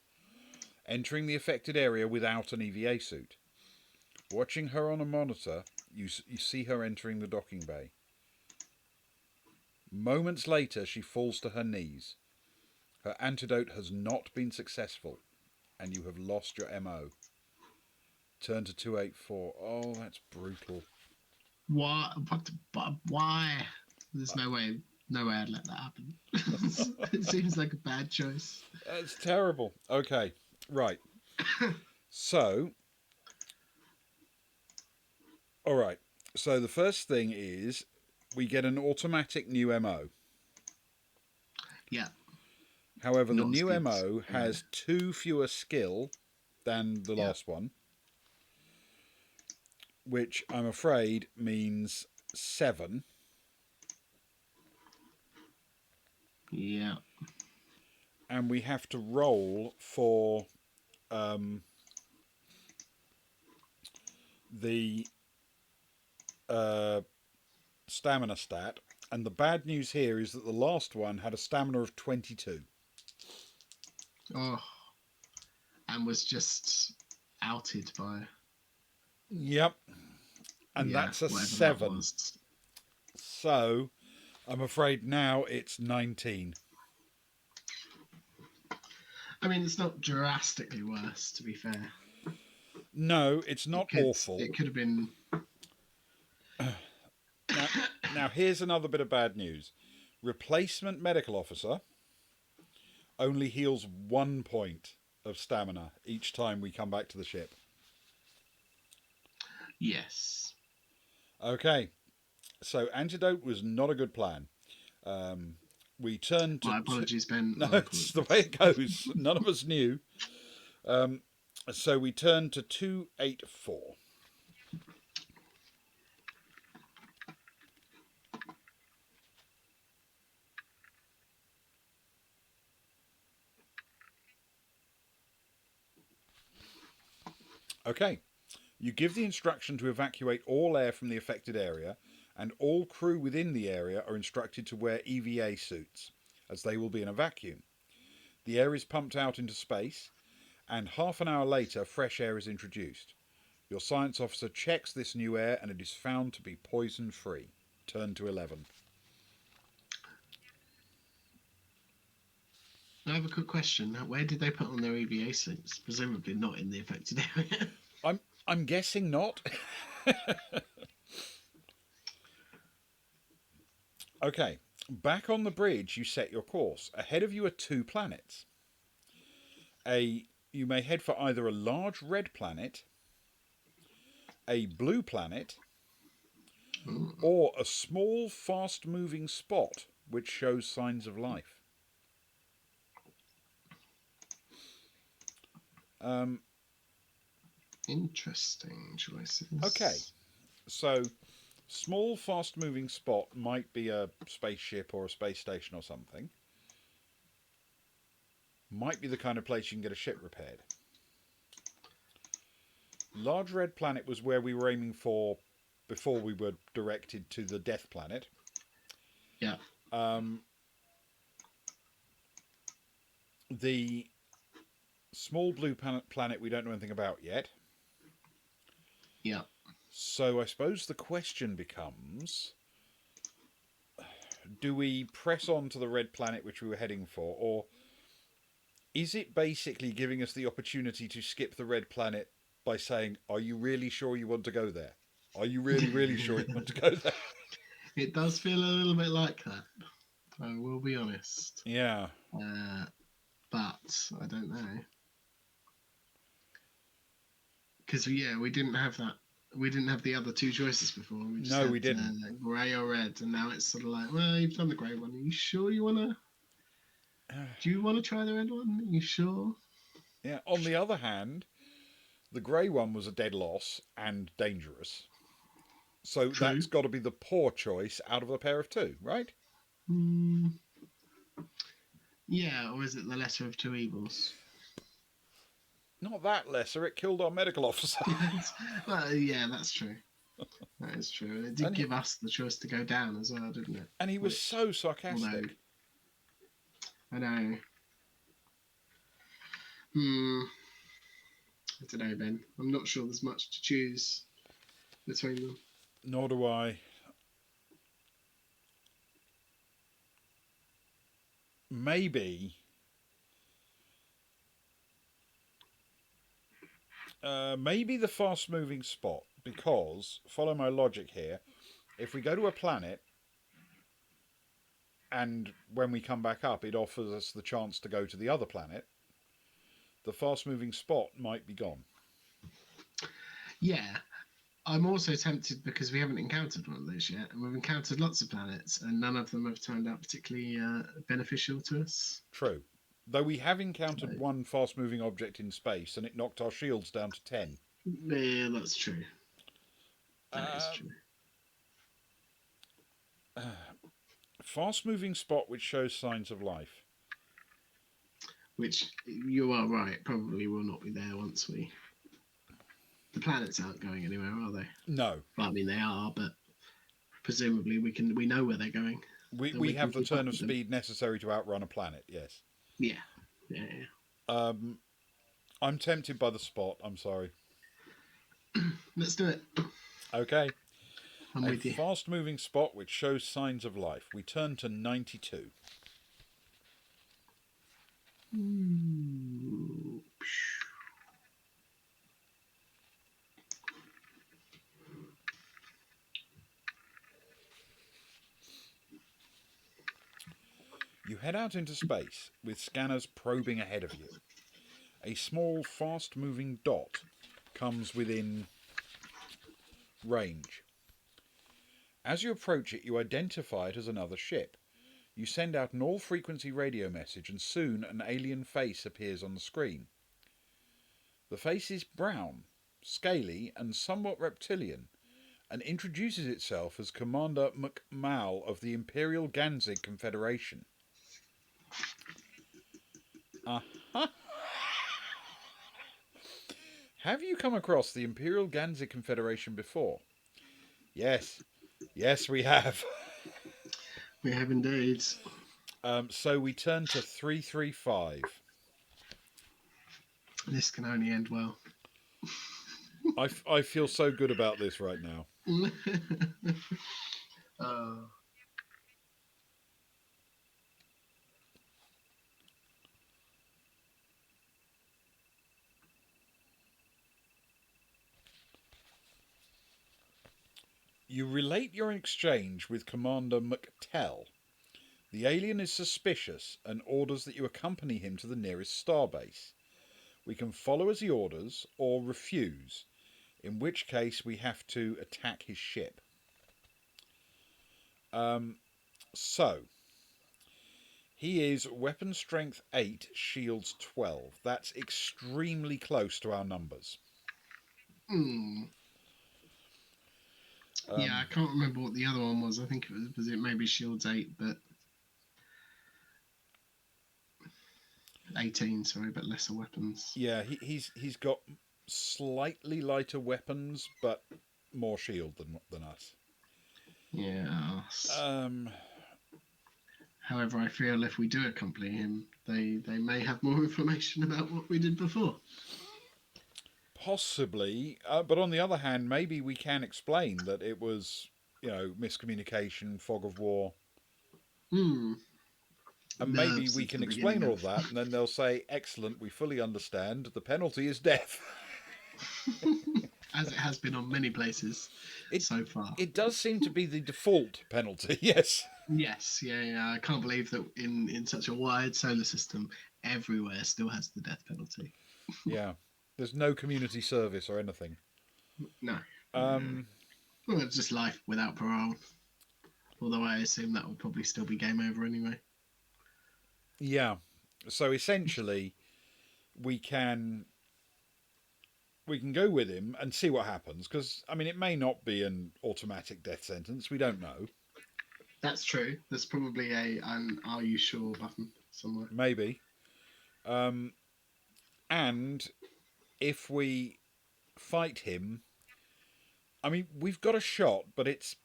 entering the affected area without an EVA suit. Watching her on a monitor, you see her entering the docking bay. Moments later, she falls to her knees. Her antidote has not been successful, and you have lost your MO. Turn to 284. Oh, that's brutal. Why? But why? There's no way I'd let that happen. It seems like a bad choice. That's terrible. Okay, right. So, all right. So the first thing is we get an automatic new MO. Yeah. However, the Not as new good. MO has 2 fewer skill than the last one, which I'm afraid means 7. Yeah. And we have to roll for the stamina stat. And the bad news here is that the last one had a stamina of 22. Oh. And was just outed by. Yep. And that's a 7. So I'm afraid now it's 19. I mean, it's not drastically worse, to be fair. No, it's not awful. It could have been. Now, here's another bit of bad news. Replacement medical officer only heals 1 point of stamina each time we come back to the ship. Yes. Okay, so antidote was not a good plan. We turned to... My apologies, Ben. No, it's the way it goes. None of us knew. So we turned to 284. Okay. You give the instruction to evacuate all air from the affected area, and all crew within the area are instructed to wear EVA suits, as they will be in a vacuum. The air is pumped out into space, and half an hour later, fresh air is introduced. Your science officer checks this new air, and it is found to be poison-free. Turn to 11. I have a quick question. Where did they put on their EVA suits? Presumably not in the affected area. I'm guessing not. Okay, back on the bridge, you set your course. Ahead of you are 2 planets. You may head for either a large red planet, a blue planet, or a small, fast-moving spot which shows signs of life. Interesting choices. Okay, so small, fast-moving spot might be a spaceship or a space station or something. Might be the kind of place you can get a ship repaired. Large red planet was where we were aiming for before we were directed to the death planet. Yeah. The small blue planet we don't know anything about yet. Yeah. So I suppose the question becomes, do we press on to the red planet which we were heading for, or is it basically giving us the opportunity to skip the red planet by saying, are you really sure you want to go there? Are you really, really sure you want to go there? It does feel a little bit like that. I will be honest. Yeah. But I don't know. Because, we didn't have that. We didn't have the other two choices before. We just had, we didn't. Grey or red, and now it's sort of like, well, you've done the grey one. Are you sure you want to? Do you want to try the red one? Are you sure? Yeah. On the other hand, the grey one was a dead loss and dangerous. So True. That's got to be the poor choice out of the pair of two, right? Yeah, or is it the lesser of two evils? Not that lesser. It killed our medical officer. Well, yeah, that's true. That is true. It did give us the choice to go down as well, didn't it? And he was so sarcastic. I know. I don't know, Ben. I'm not sure there's much to choose between them. Nor do I. Maybe the fast-moving spot, because, follow my logic here, if we go to a planet and when we come back up it offers us the chance to go to the other planet, the fast-moving spot might be gone. Yeah. I'm also tempted because we haven't encountered one of those yet, and we've encountered lots of planets, and none of them have turned out particularly beneficial to us. True. Though we have encountered one fast-moving object in space, and it knocked our shields down to 10. Yeah, that's true. That is true. Fast-moving spot which shows signs of life. Which, you are right, probably will not be there once we... The planets aren't going anywhere, are they? No. Well, I mean, they are, but presumably we know where they're going. We have the turn of speed necessary to outrun a planet, yes. Yeah. I'm tempted by the spot, I'm sorry. Let's do it. Okay. I'm with you. A fast-moving spot which shows signs of life. We turn to 92. You head out into space with scanners probing ahead of you. A small, fast-moving dot comes within range. As you approach it, you identify it as another ship. You send out an all-frequency radio message, and soon an alien face appears on the screen. The face is brown, scaly, and somewhat reptilian, and introduces itself as Commander McMahal of the Imperial Ganzig Confederation. Have you come across the Imperial Ganzig Confederation before? Yes, we have. We have indeed. So we turn to 335. This can only end well. I feel so good about this right now. You relate your exchange with Commander McTell. The alien is suspicious and orders that you accompany him to the nearest starbase. We can follow as he orders or refuse, in which case we have to attack his ship. So, he is weapon strength 8, shields 12. That's extremely close to our numbers. Yeah, I can't remember what the other one was. I think was it maybe shields 8, but 18. Sorry, but lesser weapons. Yeah, he's got slightly lighter weapons, but more shield than us. Yeah. However, I feel if we do accompany him, they may have more information about what we did before. Possibly, but on the other hand, maybe we can explain that it was, miscommunication, fog of war. And maybe we can explain all of that, and then they'll say, excellent, we fully understand, the penalty is death. As it has been on many places so far. It does seem to be the default penalty, yes. Yes, yeah. I can't believe that in such a wide solar system, everywhere still has the death penalty. Yeah, there's no community service or anything. No. Well, it's just life without parole. Although I assume that will probably still be game over anyway. Yeah. So essentially, we can go with him and see what happens. Because it may not be an automatic death sentence. We don't know. That's true. There's probably an "Are you sure?" button somewhere. Maybe. And if we fight him, we've got a shot, but it's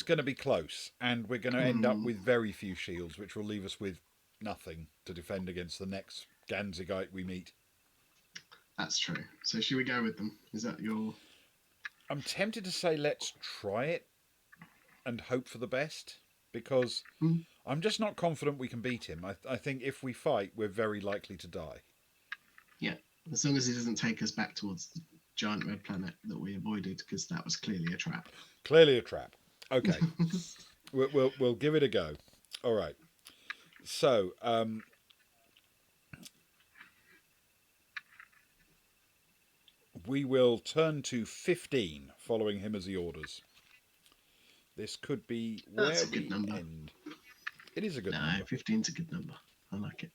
going to be close, and we're going to end up with very few shields, which will leave us with nothing to defend against the next Ganzigite we meet. That's true. So should we go with them? Is that your... I'm tempted to say let's try it and hope for the best, because I'm just not confident we can beat him. I think if we fight, we're very likely to die. Yeah, as long as he doesn't take us back towards the giant red planet that we avoided, because that was clearly a trap. Clearly a trap. Okay. we'll give it a go. All right. So, we will turn to 15, following him as he orders. This could be where That's a good we number. end. It is a good number. 15's a good number. I like it.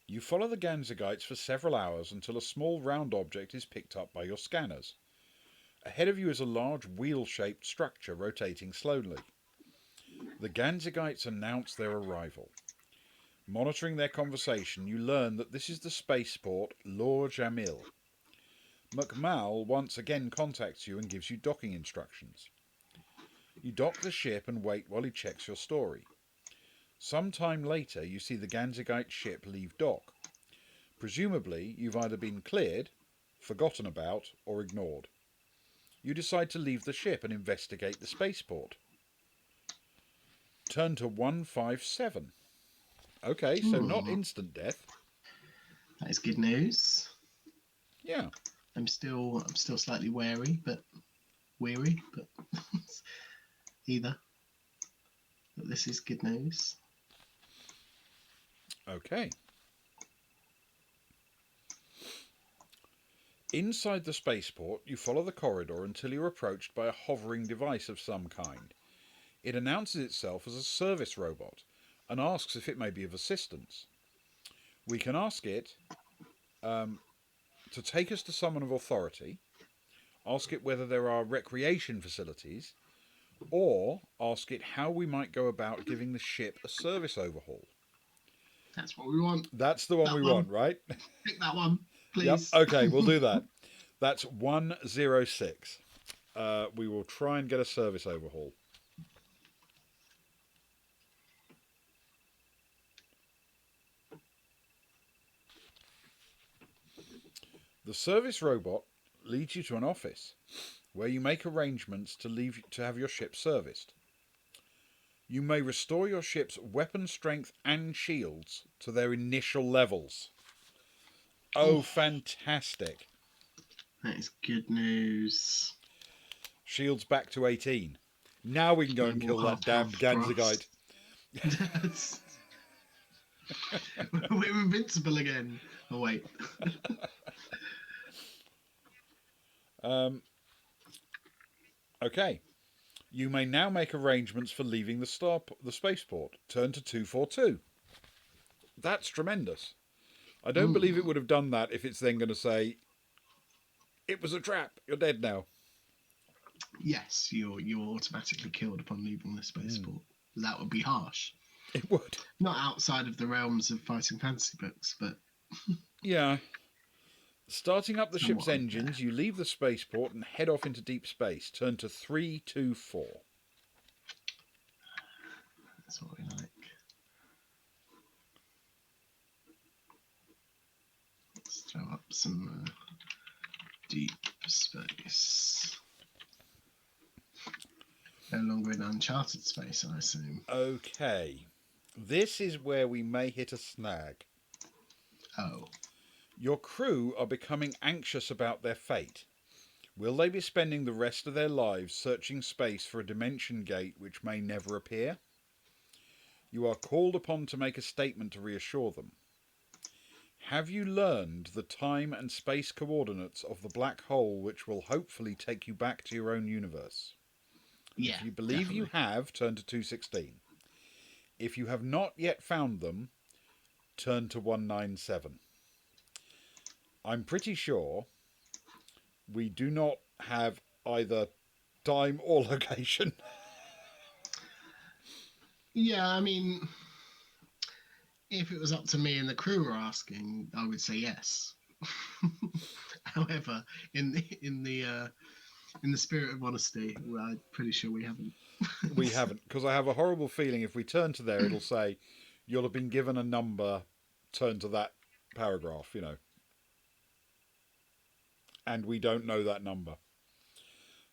You follow the Ganzigites for several hours until a small round object is picked up by your scanners. Ahead of you is a large wheel-shaped structure rotating slowly. The Ganzigites announce their arrival. Monitoring their conversation, you learn that this is the spaceport Lor Jamil. McMall once again contacts you and gives you docking instructions. You dock the ship and wait while he checks your story. Some time later, you see the Ganzigite ship leave dock. Presumably, you've either been cleared, forgotten about, or ignored. You decide to leave the ship and investigate the spaceport. Turn to 157. Okay, so not instant death. That is good news. Yeah. I'm still slightly weary, but either. But this is good news. Okay. Inside the spaceport, you follow the corridor until you're approached by a hovering device of some kind. It announces itself as a service robot and asks if it may be of assistance. We can ask it to take us to someone of authority, ask it whether there are recreation facilities, or ask it how we might go about giving the ship a service overhaul. That's what we want. That's the one we want, right? Pick that one, please. Yep, okay, we'll do that. That's 106. We will try and get a service overhaul. The service robot leads you to an office where you make arrangements to have your ship serviced. You may restore your ship's weapon strength and shields to their initial levels. Oh, fantastic. That is good news. Shields back to 18. Now we can go and kill that damned Ganzigite. We're invincible again. Oh wait. Okay. You may now make arrangements for leaving the spaceport. Turn to 242. That's tremendous. I don't believe it Mm. would have done that if it's then going to say, it was a trap, you're dead now. Yes, you're automatically killed upon leaving the spaceport. That would be harsh. It would. Not outside of the realms of fighting fantasy books, but Yeah. Starting up the ship's somewhat unfair. engines, you leave the spaceport and head off into deep space. Turn to 324. That's what we like. Let's throw up some deep space. No longer in uncharted space, I assume. Okay. This is where we may hit a snag. Oh. Your crew are becoming anxious about their fate. Will they be spending the rest of their lives searching space for a dimension gate which may never appear? You are called upon to make a statement to reassure them. Have you learned the time and space coordinates of the black hole which will hopefully take you back to your own universe? Yeah, If you believe you definitely. have, turn to 216. If you have not yet found them, turn to 197. I'm pretty sure we do not have either time or location. Yeah, I mean, if it was up to me and the crew were asking, I would say yes. However, in the spirit of honesty, well, I'm pretty sure we haven't. We haven't, because I have a horrible feeling if we turn to there, it'll say, you'll have been given a number, turn to that paragraph, and we don't know that number.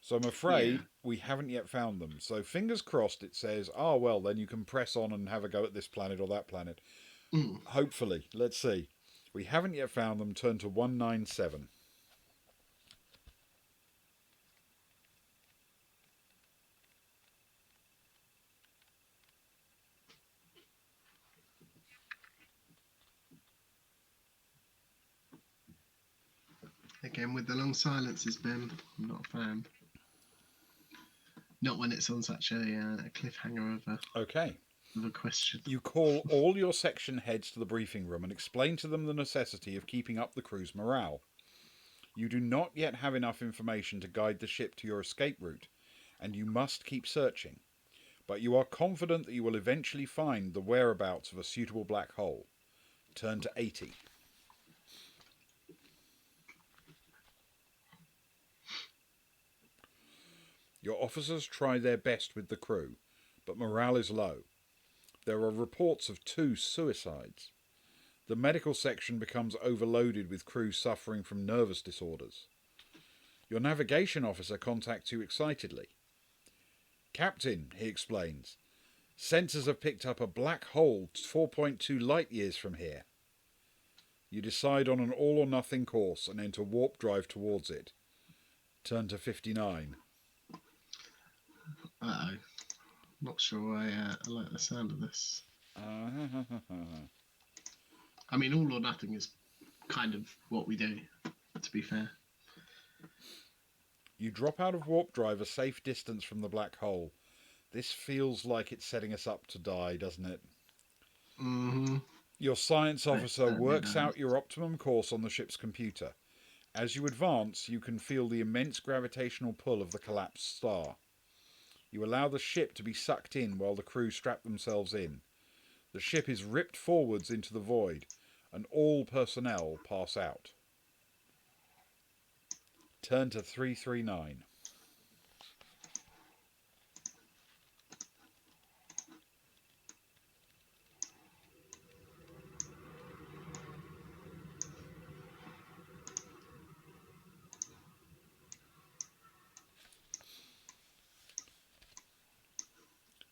So I'm Yeah. afraid we haven't yet found them. So fingers crossed it says, oh, well, then you can press on and have a go at this planet or that planet. Mm. Hopefully. Let's see. We haven't yet found them. Turn to 197. Again, with the long silences, Ben, I'm not a fan. Not when it's on such a cliffhanger Okay. of a question. You call all your section heads to the briefing room and explain to them the necessity of keeping up the crew's morale. You do not yet have enough information to guide the ship to your escape route, and you must keep searching. But you are confident that you will eventually find the whereabouts of a suitable black hole. Turn to 80. Your officers try their best with the crew, but morale is low. There are reports of 2 suicides. The medical section becomes overloaded with crew suffering from nervous disorders. Your navigation officer contacts you excitedly. Captain, he explains, sensors have picked up a black hole 4.2 light years from here. You decide on an all or nothing course and enter warp drive towards it. Turn to 59. Uh oh. Not sure I like the sound of this. I mean, all or nothing is kind of what we do, to be fair. You drop out of warp drive a safe distance from the black hole. This feels like it's setting us up to die, doesn't it? Mm-hmm. Your science It officer certainly works does. out your optimum course on the ship's computer. As you advance, you can feel the immense gravitational pull of the collapsed star. You allow the ship to be sucked in while the crew strap themselves in. The ship is ripped forwards into the void, and all personnel pass out. Turn to 339.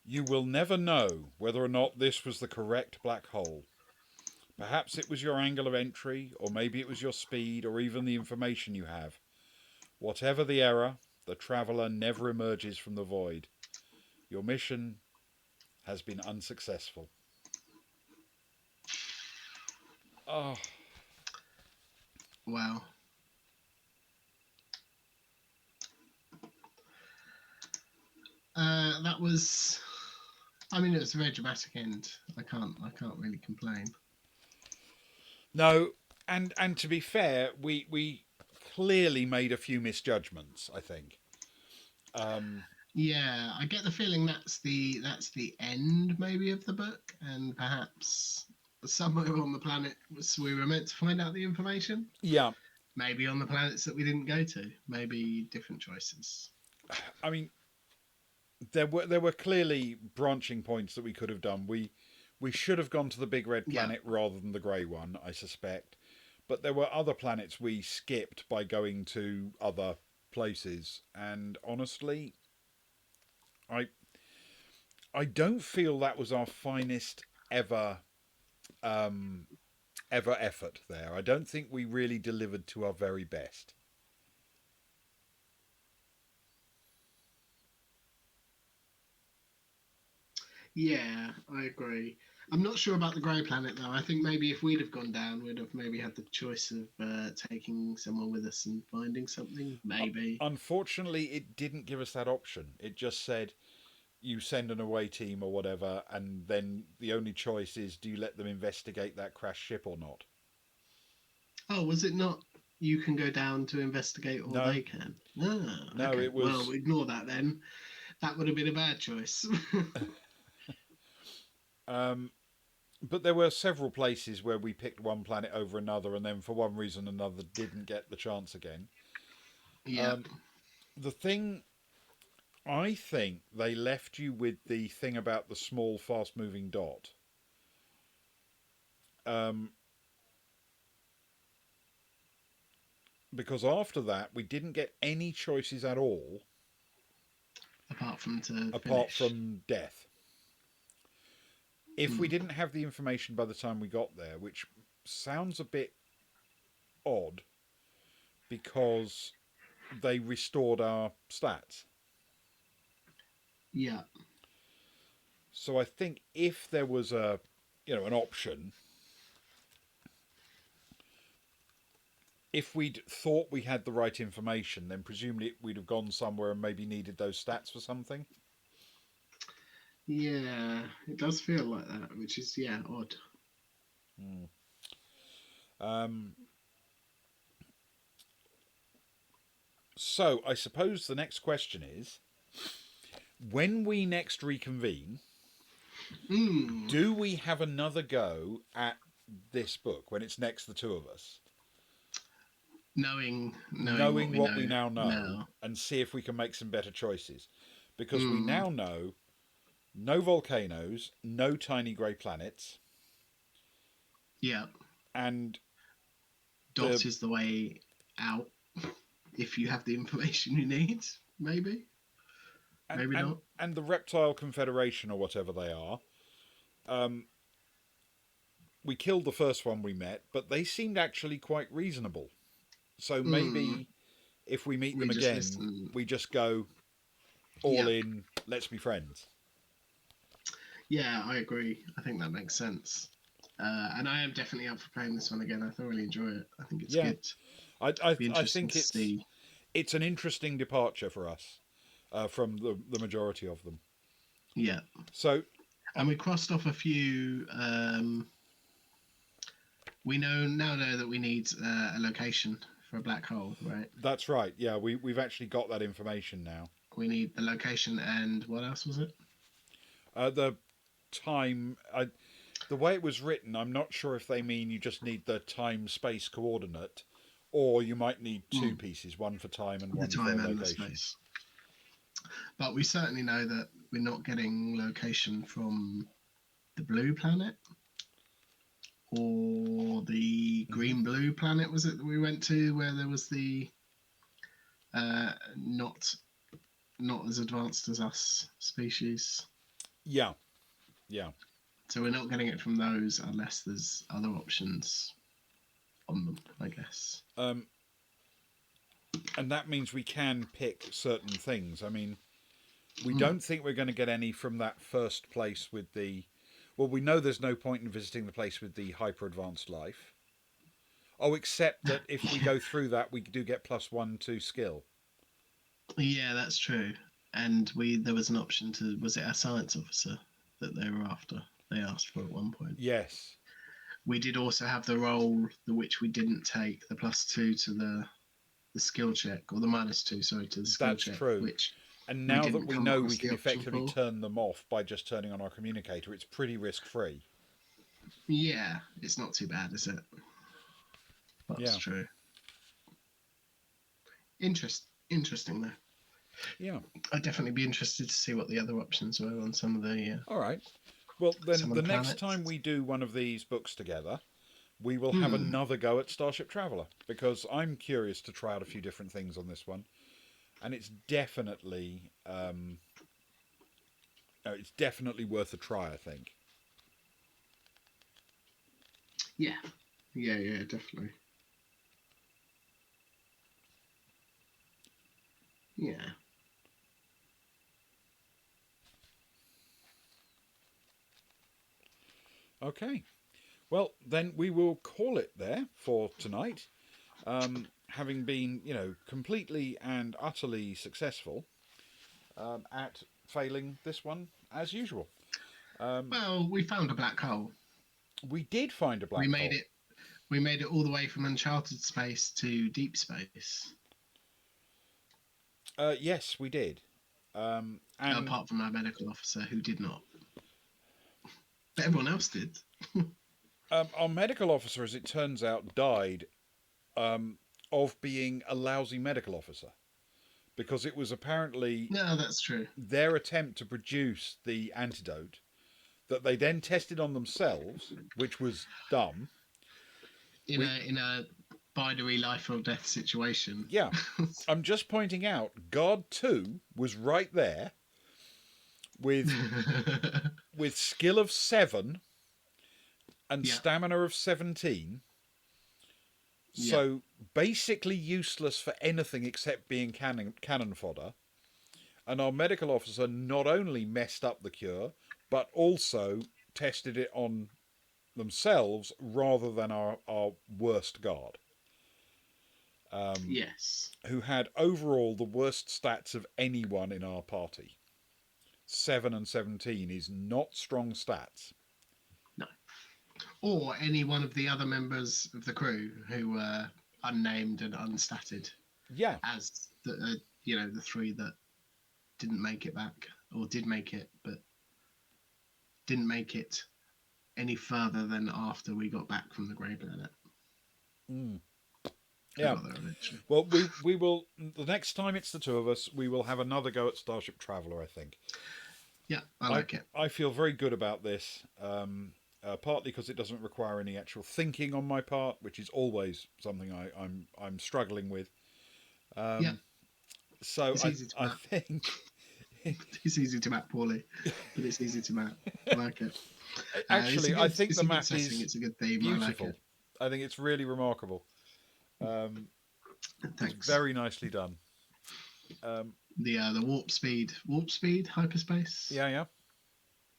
You will never know whether or not this was the correct black hole. Perhaps it was your angle of entry, or maybe it was your speed, or even the information you have. Whatever the error, the traveller never emerges from the void. Your mission has been unsuccessful. Oh, Wow. That was. I mean, it was a very dramatic end. I can't really complain. no, and to be fair, we clearly made a few misjudgments, I think. Yeah, I get the feeling that's the end maybe of the book, and perhaps somewhere on the planet we were meant to find out the information. Yeah, Maybe on the planets that we didn't go to. Maybe different choices. I mean, there were clearly branching points that we could have done. We should have gone to the big red Yeah. planet rather than the grey one, I suspect. But there were other planets we skipped by going to other places, and honestly, I I don't feel that was our finest ever ever effort there. I don't think we really delivered to our very best. Yeah, I agree. I'm not sure about the grey planet though. I think maybe if we'd have gone down, we'd have maybe had the choice of taking someone with us and finding something. Maybe. Unfortunately, it didn't give us that option. It just said you send an away team or whatever, and then the only choice is do you let them investigate that crashed ship or not? Oh, was it not? You can go down to investigate, or No, they can. Ah, no, okay. it Well, was. ignore that then. That would have been a bad choice. Um, but there were several places where we picked one planet over another, and then for one reason or another didn't get the chance again. Yeah. The thing I think they left you with the thing about the small, fast-moving dot. Um, because after that, we didn't get any choices at all, Apart from to apart finish. from death. If we Hmm. didn't have the information by the time we got there, which sounds a bit odd because they restored our stats. Yeah. So I think if there was an option, if we'd thought we had the right information, then presumably we'd have gone somewhere and maybe needed those stats for something. Yeah. It does feel like that, which is odd. Mm. Um, so I suppose the next question is, when we next reconvene, Hmm. do we have another go at this book when it's next the two of us? Knowing what Knowing we what know we now know now. and see if we can make some better choices. Because we Hmm. now know no volcanoes, no tiny grey planets, Yeah. and the Dot is the way out if you have the information you need. Maybe. and Maybe and not. and the reptile confederation or whatever they are. Um, we killed the first one we met, but they seemed actually quite reasonable. So Hmm. maybe if we meet We them just again, listen. we just go all Yeah. in. Let's be friends. Yeah, I agree. I think that makes sense. And I am definitely up for playing this one again. I thoroughly enjoy it. I think it's Yeah, good. I Be I interesting think to see. it's an interesting departure for us from the majority of them. Yeah. So And we crossed off a few. We now know that we need a location for a black hole, right? that's right. Yeah, we've actually got that information now. We need the location and what else was it? The time, the way it was written, I'm not sure if they mean you just need the time space coordinate, or you might need two Mm, pieces, one for time and the one for time and the location. space. But we certainly know that we're not getting location from the blue planet or the Mm-hmm. green blue planet, was it that we went to where there was the not as advanced as us species. Yeah, yeah. So we're not getting it from those unless there's other options on them, I guess. And that means we can pick certain things. I mean, We don't think we're going to get any from that first place with the. Well, we know there's no point in visiting the place with the hyper advanced life. Oh, except that if we go through that, we do get +1 to skill. Yeah, that's true. And there was an option to, was it a science officer that they were after? They asked for at one point. Yes. We did also have the role, which we didn't take, the +2 to the skill check, or the -2, sorry, to the skill That's check, true. which And we now that didn't we come know we across can the option effectively for. turn them off by just turning on our communicator, it's pretty risk free. Yeah, it's not too bad, is it? That's true. Interesting though. Yeah. I'd definitely be interested to see what the other options were on some of the. All right. Well, then the next planets. time we do one of these books together, we will have another go at Starship Traveller, because I'm curious to try out a few different things on this one, and it's definitely worth a try, I think. Yeah, definitely. Yeah. Okay. Well, then we will call it there for tonight. Having been, completely and utterly successful at failing this one as usual. Well, we found a black hole. We did find a black hole. We made it all the way from uncharted space to deep space. Yes, we did. And apart from our medical officer, who did not. But everyone else did. Our medical officer, as it turns out, died of being a lousy medical officer, because it was apparently that's true. Their attempt to produce the antidote that they then tested on themselves, which was dumb. In a binary life or death situation. Yeah. I'm just pointing out, Guard 2 was right there with skill of 7 and stamina of 17. So basically useless for anything except being cannon fodder. And our medical officer not only messed up the cure, but also tested it on themselves rather than our worst guard. Yes. Who had overall the worst stats of anyone in our party. 7 and 17 is not strong stats. No. Or any one of the other members of the crew who were unnamed and unstatted. Yeah. As the the 3 that didn't make it back, or did make it, but didn't make it any further than after we got back from the Grey Planet. Yeah. Well, we will, the next time it's the 2 of us, we will have another go at Starship Traveller, I think. Yeah, I like it. I feel very good about this, partly because it doesn't require any actual thinking on my part, which is always something I'm struggling with. So I think it's easy to map poorly, but it's easy to map. I like it. Actually, I think the map is it's a good theme. beautiful. I like it. I think it's really remarkable. Thanks. It's very nicely done. The warp speed, hyperspace. Yeah.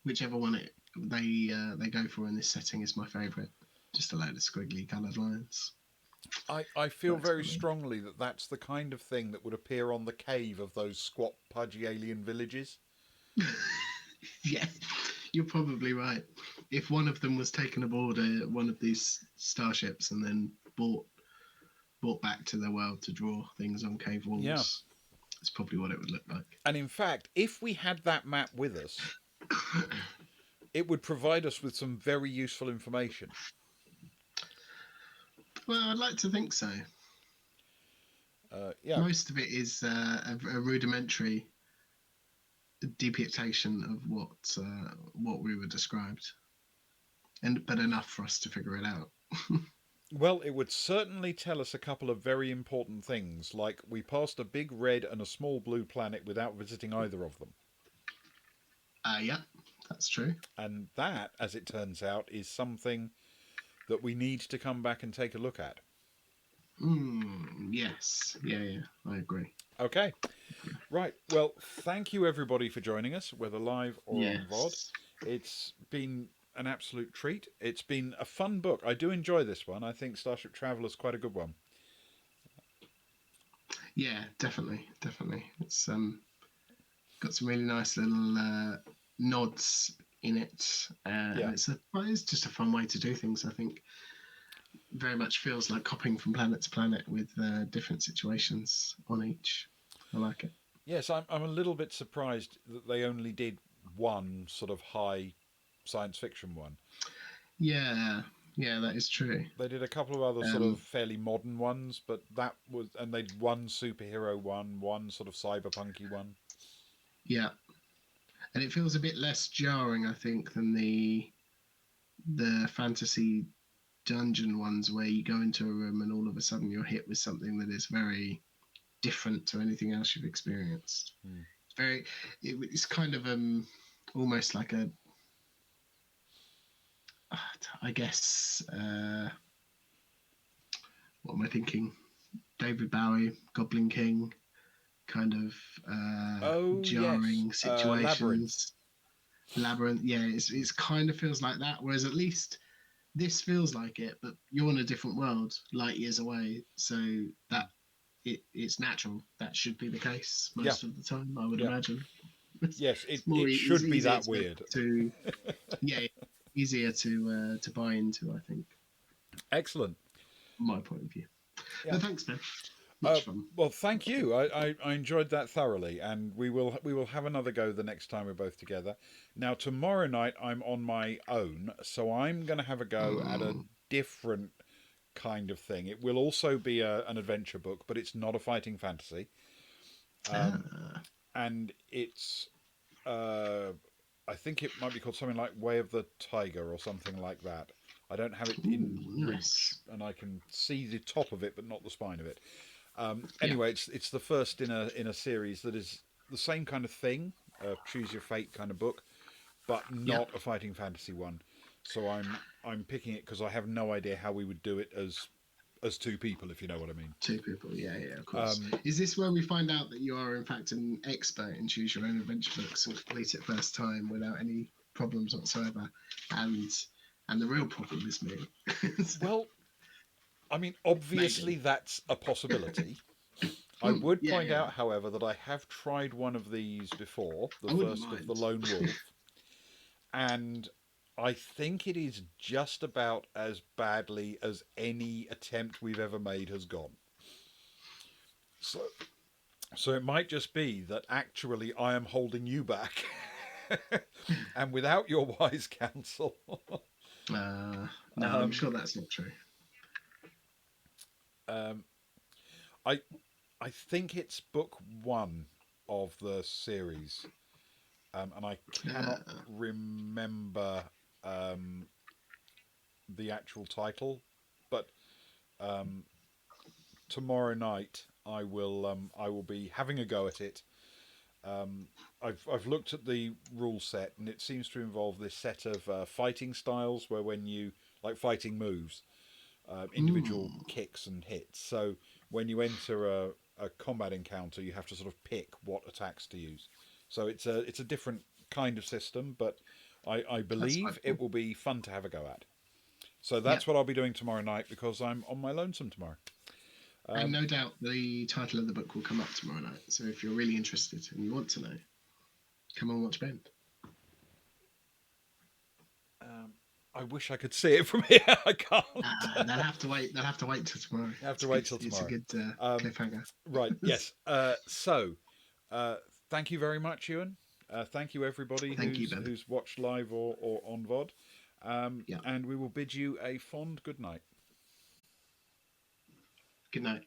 Whichever one they go for in this setting is my favourite. Just a load of squiggly coloured lines. I feel very strongly that that's the kind of thing that would appear on the cave of those squat, pudgy alien villages. Yeah, you're probably right. If one of them was taken aboard one of these starships and then brought back to their world to draw things on cave walls, that's probably what it would look like. And in fact, if we had that map with us, it would provide us with some very useful information. Well, I'd like to think so. Most of it is a rudimentary depiction of what we were described, but enough for us to figure it out. Well, it would certainly tell us a couple of very important things, like we passed a big red and a small blue planet without visiting either of them. Yeah, that's true. And that, as it turns out, is something that we need to come back and take a look at. Yes. Yeah, I agree. Okay. Right. Well, thank you everybody for joining us, whether live or on VOD. Yes. It's been an absolute treat. It's been a fun book. I do enjoy this one. I think Starship Traveler's quite a good one. Yeah, definitely, definitely. It's got some really nice little nods in it, Yeah. and it's just a fun way to do things. I think very much feels like hopping from planet to planet with different situations on each. I like it. Yes, I'm a little bit surprised that they only did one sort of high science fiction one. Yeah, yeah, that is true. They did a couple of other sort of Um, fairly modern ones, but that was, and they did one superhero one sort of cyberpunky one. yeah, and it feels a bit less jarring, I think, than the fantasy dungeon ones where you go into a room and all of a sudden you're hit with something that is very different to anything else you've experienced. Hmm. It's kind of almost like a, I guess, what am I thinking? David Bowie, Goblin King, kind of Oh yes, jarring Labyrinth. situations. Labyrinth, yeah, it's kind of feels like that. Whereas at least this feels like it, but you're in a different world, light years away. So Hmm. that it's natural. That should be the case Yeah, most of the time, I would yeah. imagine. Yes, It's it it's should be easier that weird. to yeah, easier to buy into. I think, Excellent. from my point of view. Yeah. No, thanks, Ben. Uh, Much fun. well, thank you. I enjoyed that thoroughly, and we will have another go the next time we're both together. Now tomorrow night I'm on my own, so I'm going to have a go at a Mm. different kind of thing. It will also be an adventure book, but it's not a fighting fantasy, Ah. and it's uh, I think it might be called something like Way of the Tiger or something like that. I don't have it in Ooh, reach, nice. and I can see the top of it, but not the spine of it. Yeah. Anyway, it's the first in a series that is the same kind of thing, choose your fate kind of book, but Yeah. not a fighting fantasy one. So I'm picking it because I have no idea how we would do it as two people, if you know what I mean. Two people. Yeah, yeah, of course. Um, Is this where we find out that you are in fact an expert in choose your own adventure books and complete it first time without any problems whatsoever? And and the real problem is me. well, I mean, Maybe. obviously that's a possibility. I would Yeah, point yeah. out, however, that I have tried one of these before, the I wouldn't first of the mind. Lone Wolf, and I think it is just about as badly as any attempt we've ever made has gone. So, so it might just be that actually I am holding you back, and without your wise counsel, No, I'm um, sure that's not true. um, I I think it's book one of the series, and I cannot Uh, remember um, the actual title, but um, tomorrow night I will be having a go at it. Um, I've looked at the rule set and it seems to involve this set of fighting styles where when you like fighting moves, individual mm, kicks and hits. So when you enter a combat encounter, you have to sort of pick what attacks to use. So it's a different kind of system, but I that's quite believe cool. it will be fun to have a go at. So Yeah. that's what I'll be doing tomorrow night because I'm on my lonesome tomorrow. And Um, no doubt the title of the book will come up tomorrow night. So if you're really interested and you want to know, come and watch Ben. um, I wish I could see it from here. I can't. They'll have to wait. They'll have to wait till tomorrow. I have to wait till It's a tomorrow. good Um, cliffhanger. right. Yes. Uh, thank you very much, Ewan. Thank you everybody Thank you, Ben. who's watched live or on VOD. Yeah. And we will bid you a fond good night. Good night.